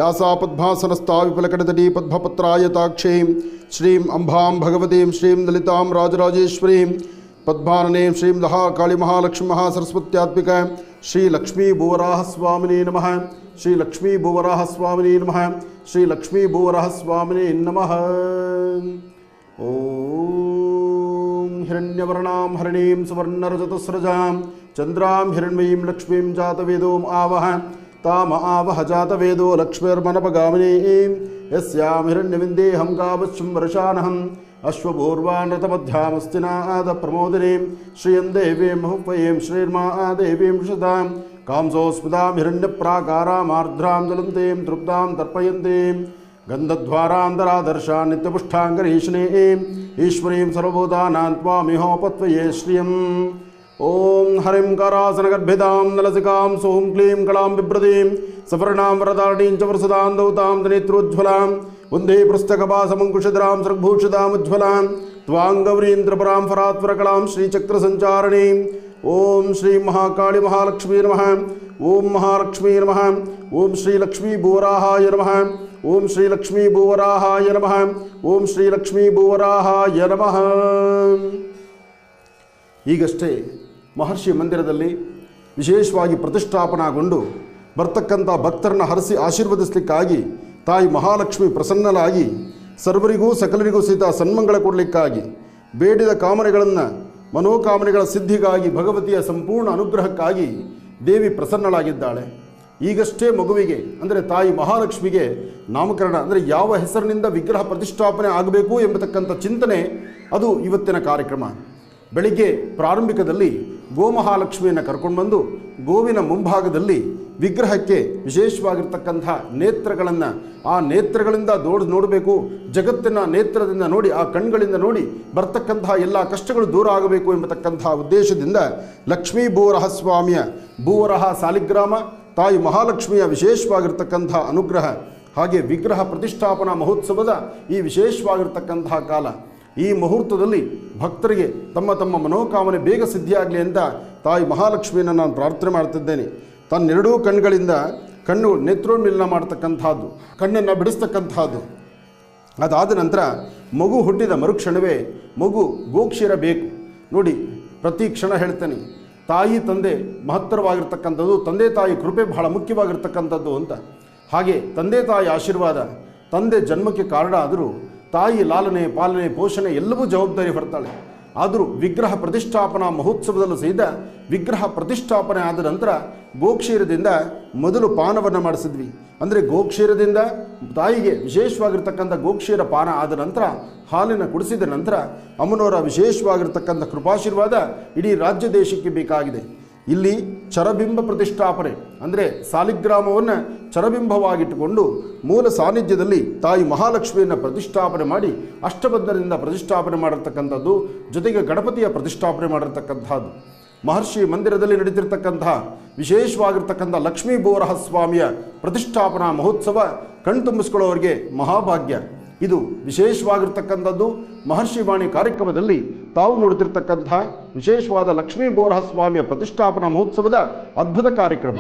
ಯಾಸಾ ಪದ್ಮಾಸನಸ್ಥಾ ವಿಪುಲಕಟತಟೀ ಪದ್ಮಪತ್ರಾಯತಾಕ್ಷೀಂ ಶ್ರೀಂ ಅಂಬಾಂ ಭಗವತೀಂ ಶ್ರೀಂ ಲಲಿತಾಂ ರಾಜರಾಜೇಶ್ವರೀಂ ಪದ್ಮಾನನೆ ಶ್ರೀಂ ಲಹಾ ಕಾಳಿ ಮಹಾಲಕ್ಷ್ಮೀ ಮಹಾಸರಸ್ವತ್ಯಾತ್ಮಿಕ ಶ್ರೀ ಲಕ್ಷ್ಮೀ ಭುವರಾಹ ಸ್ವಾಮಿನೇ ನಮಃ. ಶ್ರೀ ಲಕ್ಷ್ಮೀ ಭುವರಾಹ ಸ್ವಾಮಿನೇ ನಮಃ. ಶ್ರೀ ಲಕ್ಷ್ಮೀ ಭುವರಾಹ ಸ್ವಾಮಿನೇ ನಮಃ. ಓಂ ಹಿರಣ್ಯವರ್ಣಾಂ ಹರಿಣೀಂ ಸುವರ್ಣರಜತಸ್ರಜಾಂ ಚಂದ್ರಾಂ ಹಿರಣ್ಮಯೀಂ ಲಕ್ಷ್ಮೀಂ ಜಾತವೇದೋಂ ಆವಹ ತಾಮ ಆವಹ ಜಾತವೇದೋ ಲಕ್ಷ್ಮೀರ್ಮನಪಗಾಮಿನೀಂ ಯಸ್ಯಾಂ ಹಿರಣ್ಯವಿಂದೇಹಂ ಗಾವಶ್ಚಂ ವರ್ಷಾನಹಂ ಅಶ್ವಪೂರ್ವಾನ್ ರಥಮಧ್ಯಾಮಸ್ತಿನಾದ ಪ್ರಮೋದಿನೀಂ ಶ್ರಿಯಂ ದೇವೀಂ ಹುಪಯೀಂ ಶ್ರೀರ್ಮಾ ದೇವೀಂ ಷದಾಂ ಕಾಂಸೋಸ್ಮಿತಾಂ ಹಿರಣ್ಯಪ್ರಾಕಾರಾಂ ಆರ್ದ್ರಾಂ ಜ್ವಲಂತೀಂ ತೃಪ್ತಾಂ ತರ್ಪಯಂತೀಂ ಗಂಧದ್ವಾರಾಂತರಾದರ್ಶಾ ನಿತ್ಯಪುಷ್ಟಾಂಗರೀಷಿಣೀಂ ಈಶ್ವರೀಂ ಸರ್ವಭೂತಾನಾಂ ತ್ವಾಮಿಹೋಪತ್ವಯೇ ಶ್ರಿಯಂ. ಓಂ ಹರಿಂ ಕರಾಸನಗರ್ಭಿತಾಂ ನಲಸಿಕಾಂ ಸೋಂ ಕ್ಲೀಂ ಕಳಾಂ ಬಿಭ್ರತೀಂ ಸಫರ್ಣಾಂ ವರದಾರಣೀಂ ಚ ವರಸದಾಂ ದೌತಾಂ ನೇತ್ರೋಜ್ವಲಾಂ ವಂದೇ ಪೃಷ್ಠಕಪಾಸಮಂಕುಶಧರಾಂ ಸೃಗ್ಭೂಷಿತಾಂ ತ್ವಾಂಗವರೀಂದ್ರಪರಾಂ ಫರಾತ್ವರಕಳಾಂ ಶ್ರೀಚಕ್ರಸಂಚಾರಣೀಂ. ಓಂ ಶ್ರೀ ಮಹಾಕಾಳಿ ಮಹಾಲಕ್ಷ್ಮೀ ನಮಃ. ಓಂ ಮಹಾಲಕ್ಷ್ಮೀ ನಮಃ. ಓಂ ಶ್ರೀ ಲಕ್ಷ್ಮೀ ಭೂವರಾಹಾಯ ನಮಃ. ಓಂ ಶ್ರೀ ಲಕ್ಷ್ಮೀ ಭೂವರಾಹಾಯ ನಮಃ. ಓಂ ಶ್ರೀ ಲಕ್ಷ್ಮೀ ಭೂವರಾಹಾಯ ನಮಃ. ಈಗಷ್ಟೇ ಮಹರ್ಷಿ ಮಂದಿರದಲ್ಲಿ ವಿಶೇಷವಾಗಿ ಪ್ರತಿಷ್ಠಾಪನಾಗೊಂಡು ಬರ್ತಕ್ಕಂಥ ಭಕ್ತರನ್ನು ಹರಸಿ ಆಶೀರ್ವದಿಸಲಿಕ್ಕಾಗಿ ತಾಯಿ ಮಹಾಲಕ್ಷ್ಮಿ ಪ್ರಸನ್ನಲಾಗಿ ಸರ್ವರಿಗೂ ಸಕಲರಿಗೂ ಸಹಿತ ಸನ್ಮಂಗಳ ಕೊಡಲಿಕ್ಕಾಗಿ ಬೇಡಿದ ಕಾಮನೆಗಳನ್ನು ಮನೋಕಾಮನೆಗಳ ಸಿದ್ಧಿಗಾಗಿ ಭಗವತಿಯ ಸಂಪೂರ್ಣ ಅನುಗ್ರಹಕ್ಕಾಗಿ ದೇವಿ ಪ್ರಸನ್ನಳಾಗಿದ್ದಾಳೆ. ಈಗಷ್ಟೇ ಮಗುವಿಗೆ ಅಂದರೆ ತಾಯಿ ಮಹಾಲಕ್ಷ್ಮಿಗೆ ನಾಮಕರಣ ಅಂದರೆ ಯಾವ ಹೆಸರಿನಿಂದ ವಿಗ್ರಹ ಪ್ರತಿಷ್ಠಾಪನೆ ಆಗಬೇಕು ಎಂಬತಕ್ಕಂಥ ಚಿಂತನೆ ಅದು ಇವತ್ತಿನ ಕಾರ್ಯಕ್ರಮ. ಬೆಳಿಗ್ಗೆ ಪ್ರಾರಂಭಿಕದಲ್ಲಿ ಗೋಮಹಾಲಕ್ಷ್ಮಿಯನ್ನು ಕರ್ಕೊಂಡು ಬಂದು ಗೋವಿನ ಮುಂಭಾಗದಲ್ಲಿ ವಿಗ್ರಹಕ್ಕೆ ವಿಶೇಷವಾಗಿರ್ತಕ್ಕಂಥ ನೇತ್ರಗಳನ್ನು ಆ ನೇತ್ರಗಳಿಂದ ನೋಡಬೇಕು, ಜಗತ್ತಿನ ನೇತ್ರದಿಂದ ನೋಡಿ, ಆ ಕಣ್ಗಳಿಂದ ನೋಡಿ ಬರ್ತಕ್ಕಂತಹ ಎಲ್ಲ ಕಷ್ಟಗಳು ದೂರ ಆಗಬೇಕು ಎಂಬತಕ್ಕಂಥ ಉದ್ದೇಶದಿಂದ ಲಕ್ಷ್ಮೀ ಭೂವರಹ ಸ್ವಾಮಿಯ ಭೂವರಹ ಸಾಲಿಗ್ರಾಮ ತಾಯಿ ಮಹಾಲಕ್ಷ್ಮಿಯ ವಿಶೇಷವಾಗಿರ್ತಕ್ಕಂಥ ಅನುಗ್ರಹ ಹಾಗೆ ವಿಗ್ರಹ ಪ್ರತಿಷ್ಠಾಪನಾ ಮಹೋತ್ಸವದ ಈ ವಿಶೇಷವಾಗಿರ್ತಕ್ಕಂತಹ ಕಾಲ. ಈ ಮುಹೂರ್ತದಲ್ಲಿ ಭಕ್ತರಿಗೆ ತಮ್ಮ ತಮ್ಮ ಮನೋಕಾಮನೆ ಬೇಗ ಸಿದ್ಧಿಯಾಗಲಿ ಅಂತ ತಾಯಿ ಮಹಾಲಕ್ಷ್ಮಿಯನ್ನು ನಾನು ಪ್ರಾರ್ಥನೆ ಮಾಡ್ತಿದ್ದೇನೆ. ತನ್ನೆರಡೂ ಕಣ್ಗಳಿಂದ ಕಣ್ಣು ನೇತ್ರೋನ್ಮಿಲನ ಮಾಡ್ತಕ್ಕಂಥದ್ದು, ಕಣ್ಣನ್ನು ಬಿಡಿಸ್ತಕ್ಕಂಥದ್ದು. ಅದಾದ ನಂತರ ಮಗು ಹುಟ್ಟಿದ ಮರುಕ್ಷಣವೇ ಮಗು ಗೋಕ್ಷೀರ ಬೇಕು. ನೋಡಿ, ಪ್ರತಿ ಕ್ಷಣ ಹೇಳ್ತೇನೆ, ತಾಯಿ ತಂದೆ ಮಹತ್ತರವಾಗಿರ್ತಕ್ಕಂಥದ್ದು, ತಂದೆ ತಾಯಿ ಕೃಪೆ ಬಹಳ ಮುಖ್ಯವಾಗಿರ್ತಕ್ಕಂಥದ್ದು ಅಂತ. ಹಾಗೆ ತಂದೆ ತಾಯಿ ಆಶೀರ್ವಾದ, ತಂದೆ ಜನ್ಮಕ್ಕೆ ಕಾರಣ ಆದರೂ ತಾಯಿ ಲಾಲನೆ ಪಾಲನೆ ಪೋಷಣೆ ಎಲ್ಲವೂ ಜವಾಬ್ದಾರಿ ಹೊರ್ತಾಳೆ. ಆದರೂ ವಿಗ್ರಹ ಪ್ರತಿಷ್ಠಾಪನಾ ಮಹೋತ್ಸವದಲ್ಲೂ ಸಹಿತ ವಿಗ್ರಹ ಪ್ರತಿಷ್ಠಾಪನೆ ಆದ ನಂತರ ಗೋಕ್ಷೀರದಿಂದ ಮೊದಲು ಪಾನವನ್ನು ಮಾಡಿಸಿದ್ವಿ. ಅಂದರೆ ಗೋಕ್ಷೀರದಿಂದ ತಾಯಿಗೆ ವಿಶೇಷವಾಗಿರ್ತಕ್ಕಂಥ ಗೋಕ್ಷೀರ ಪಾನ ಆದ ನಂತರ ಹಾಲಿನ ಕುಡಿಸಿದ ನಂತರ ಅಮ್ಮನವರ ವಿಶೇಷವಾಗಿರ್ತಕ್ಕಂಥ ಕೃಪಾಶೀರ್ವಾದ ಇಡೀ ರಾಜ್ಯ ದೇಶಕ್ಕೆ ಬೇಕಾಗಿದೆ. ಇಲ್ಲಿ ಚರಬಿಂಬ ಪ್ರತಿಷ್ಠಾಪನೆ ಅಂದರೆ ಸಾಲಿಗ್ರಾಮವನ್ನು ಚರಬಿಂಬವಾಗಿಟ್ಟುಕೊಂಡು ಮೂಲ ಸಾನ್ನಿಧ್ಯದಲ್ಲಿ ತಾಯಿ ಮಹಾಲಕ್ಷ್ಮಿಯನ್ನು ಪ್ರತಿಷ್ಠಾಪನೆ ಮಾಡಿ ಅಷ್ಟಬದ್ಧರಿಂದ ಪ್ರತಿಷ್ಠಾಪನೆ ಮಾಡಿರ್ತಕ್ಕಂಥದ್ದು, ಜೊತೆಗೆ ಗಣಪತಿಯ ಪ್ರತಿಷ್ಠಾಪನೆ ಮಾಡಿರ್ತಕ್ಕಂಥದ್ದು. ಮಹರ್ಷಿ ಮಂದಿರದಲ್ಲಿ ನಡೀತಿರ್ತಕ್ಕಂತಹ ವಿಶೇಷವಾಗಿರ್ತಕ್ಕಂಥ ಲಕ್ಷ್ಮೀ ಭೂವರಹ ಸ್ವಾಮಿಯ ಪ್ರತಿಷ್ಠಾಪನಾ ಮಹೋತ್ಸವ ಕಣ್ತುಂಬಿಸ್ಕೊಳ್ಳೋರಿಗೆ ಮಹಾಭಾಗ್ಯ. ಇದು ವಿಶೇಷವಾಗಿರ್ತಕ್ಕಂಥದ್ದು. ಮಹರ್ಷಿ ವಾಣಿ ಕಾರ್ಯಕ್ರಮದಲ್ಲಿ ತಾವು ನೋಡುತ್ತಿರ್ತಕ್ಕಂಥ ವಿಶೇಷವಾದ ಲಕ್ಷ್ಮೀ ಭೂವರಹ ಸ್ವಾಮಿಯ ಪ್ರತಿಷ್ಠಾಪನಾ ಮಹೋತ್ಸವದ ಅದ್ಭುತ ಕಾರ್ಯಕ್ರಮ.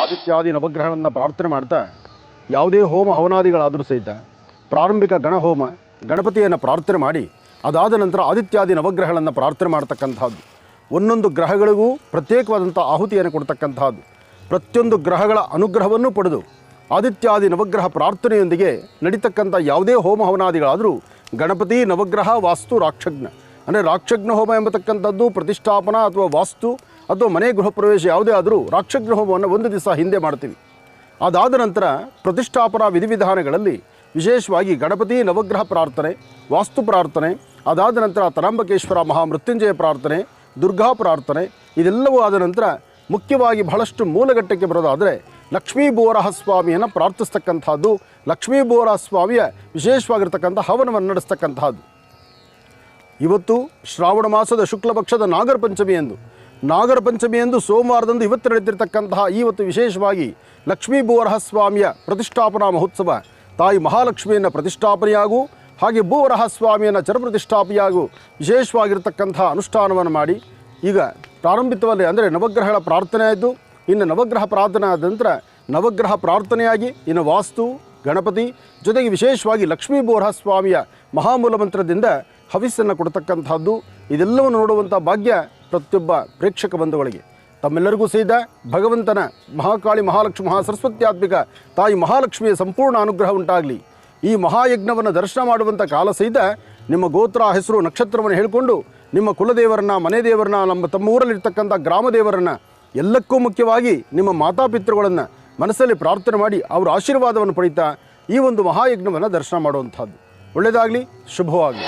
ಆದಿತ್ಯಾದಿ ನವಗ್ರಹಗಳನ್ನು ಪ್ರಾರ್ಥನೆ ಮಾಡ್ತಾ ಯಾವುದೇ ಹೋಮ ಹವನಾದಿಗಳಾದರೂ ಸಹಿತ ಪ್ರಾರಂಭಿಕ ಗಣಹೋಮ ಗಣಪತಿಯನ್ನು ಪ್ರಾರ್ಥನೆ ಮಾಡಿ ಅದಾದ ನಂತರ ಆದಿತ್ಯಾದಿ ನವಗ್ರಹಗಳನ್ನು ಪ್ರಾರ್ಥನೆ ಮಾಡ್ತಕ್ಕಂಥದ್ದು. ಒಂದೊಂದು ಗ್ರಹಗಳಿಗೂ ಪ್ರತ್ಯೇಕವಾದಂಥ ಆಹುತಿಯನ್ನು ಕೊಡ್ತಕ್ಕಂಥದ್ದು. ಪ್ರತಿಯೊಂದು ಗ್ರಹಗಳ ಅನುಗ್ರಹವನ್ನು ಪಡೆದು ಆದಿತ್ಯಾದಿ ನವಗ್ರಹ ಪ್ರಾರ್ಥನೆಯೊಂದಿಗೆ ನಡೀತಕ್ಕಂಥ ಯಾವುದೇ ಹೋಮ ಹವನಾದಿಗಳಾದರೂ ಗಣಪತಿ ನವಗ್ರಹ ವಾಸ್ತು ರಾಕ್ಷಜ್ಞ ಅಂದರೆ ರಾಕ್ಷಜ್ಞ ಹೋಮ ಎಂಬತಕ್ಕಂಥದ್ದು ಪ್ರತಿಷ್ಠಾಪನಾ ಅಥವಾ ವಾಸ್ತು ಅಥವಾ ಮನೆ ಗೃಹ ಪ್ರವೇಶ ಯಾವುದೇ ಆದರೂ ರಾಕ್ಷಜ್ಞ ಹೋಮವನ್ನು ಒಂದು ದಿವಸ ಹಿಂದೆ ಮಾಡ್ತೀವಿ. ಅದಾದ ನಂತರ ಪ್ರತಿಷ್ಠಾಪನಾ ವಿಧಿವಿಧಾನಗಳಲ್ಲಿ ವಿಶೇಷವಾಗಿ ಗಣಪತಿ ನವಗ್ರಹ ಪ್ರಾರ್ಥನೆ, ವಾಸ್ತು ಪ್ರಾರ್ಥನೆ, ಅದಾದ ನಂತರ ತರಂಬಕೇಶ್ವರ ಮಹಾಮೃತ್ಯುಂಜಯ ಪ್ರಾರ್ಥನೆ, ದುರ್ಗಾ ಪ್ರಾರ್ಥನೆ, ಇದೆಲ್ಲವೂ ಆದ ನಂತರ ಮುಖ್ಯವಾಗಿ ಬಹಳಷ್ಟು ಮೂಲಘಟ್ಟಕ್ಕೆ ಬರೋದಾದರೆ ಲಕ್ಷ್ಮೀ ಬೋರಹ ಸ್ವಾಮಿಯನ್ನು ಪ್ರಾರ್ಥಿಸ್ತಕ್ಕಂಥದ್ದು, ಲಕ್ಷ್ಮೀ ಬೋರಹ ಸ್ವಾಮಿಯ ವಿಶೇಷವಾಗಿರ್ತಕ್ಕಂಥ ಹವನವನ್ನು ನಡೆಸ್ತಕ್ಕಂಥದ್ದು. ಇವತ್ತು ಶ್ರಾವಣ ಮಾಸದ ಶುಕ್ಲ ಪಕ್ಷದ ನಾಗರ ಪಂಚಮಿಯಂದು ಸೋಮವಾರದಂದು ಇವತ್ತು ನಡೆದಿರ್ತಕ್ಕಂತಹ ಇವತ್ತು ವಿಶೇಷವಾಗಿ ಲಕ್ಷ್ಮೀ ಬೋರಹ ಸ್ವಾಮಿಯ ಪ್ರತಿಷ್ಠಾಪನಾ ಮಹೋತ್ಸವ, ತಾಯಿ ಮಹಾಲಕ್ಷ್ಮಿಯನ್ನು ಪ್ರತಿಷ್ಠಾಪನೆಯಾಗೂ ಹಾಗೆ ಭೂವರಹ ಸ್ವಾಮಿಯನ್ನು ಚರಪ್ರತಿಷ್ಠಾಪನೆಯಾಗೂ ವಿಶೇಷವಾಗಿರ್ತಕ್ಕಂಥ ಅನುಷ್ಠಾನವನ್ನು ಮಾಡಿ ಈಗ ಪ್ರಾರಂಭಿತವಲ್ಲೇ ಅಂದರೆ ನವಗ್ರಹಗಳ ಪ್ರಾರ್ಥನೆ ಆಯಿತು. ಇನ್ನು ನವಗ್ರಹ ಪ್ರಾರ್ಥನೆ ಆದ ನಂತರ ನವಗ್ರಹ ಪ್ರಾರ್ಥನೆಯಾಗಿ ಇನ್ನು ವಾಸ್ತು ಗಣಪತಿ ಜೊತೆಗೆ ವಿಶೇಷವಾಗಿ ಲಕ್ಷ್ಮೀ ಬೋರಹ ಸ್ವಾಮಿಯ ಮಹಾಮೂಲ ಮಂತ್ರದಿಂದ ಹವಿಸ್ಸನ್ನು ಕೊಡ್ತಕ್ಕಂಥದ್ದು. ಇದೆಲ್ಲವನ್ನು ನೋಡುವಂಥ ಭಾಗ್ಯ ಪ್ರತಿಯೊಬ್ಬ ಪ್ರೇಕ್ಷಕ ಬಂಧುಗಳಿಗೆ ತಮ್ಮೆಲ್ಲರಿಗೂ ಸಹಿತ ಭಗವಂತನ ಮಹಾಕಾಳಿ ಮಹಾಲಕ್ಷ್ಮಿ ಮಹಾಸರಸ್ವತ್ಯಾತ್ಮಿಕ ತಾಯಿ ಮಹಾಲಕ್ಷ್ಮಿಯ ಸಂಪೂರ್ಣ ಅನುಗ್ರಹ ಉಂಟಾಗಲಿ. ಈ ಮಹಾಯಜ್ಞವನ್ನು ದರ್ಶನ ಮಾಡುವಂಥ ಕಾಲ ಸಹಿತ ನಿಮ್ಮ ಗೋತ್ರ ಹೆಸರು ನಕ್ಷತ್ರವನ್ನು ಹೇಳಿಕೊಂಡು ನಿಮ್ಮ ಕುಲದೇವರನ್ನು ಮನೆ ದೇವರನ್ನ ತಮ್ಮ ಊರಲ್ಲಿರ್ತಕ್ಕಂಥ ಗ್ರಾಮ ದೇವರನ್ನು ಎಲ್ಲಕ್ಕೂ ಮುಖ್ಯವಾಗಿ ನಿಮ್ಮ ಮಾತಾಪಿತೃಗಳನ್ನು ಮನಸ್ಸಲ್ಲಿ ಪ್ರಾರ್ಥನೆ ಮಾಡಿ ಅವರ ಆಶೀರ್ವಾದವನ್ನು ಪಡೀತಾ ಈ ಒಂದು ಮಹಾಯಜ್ಞವನ್ನು ದರ್ಶನ ಮಾಡುವಂಥದ್ದು. ಒಳ್ಳೆಯದಾಗಲಿ, ಶುಭವಾಗಲಿ.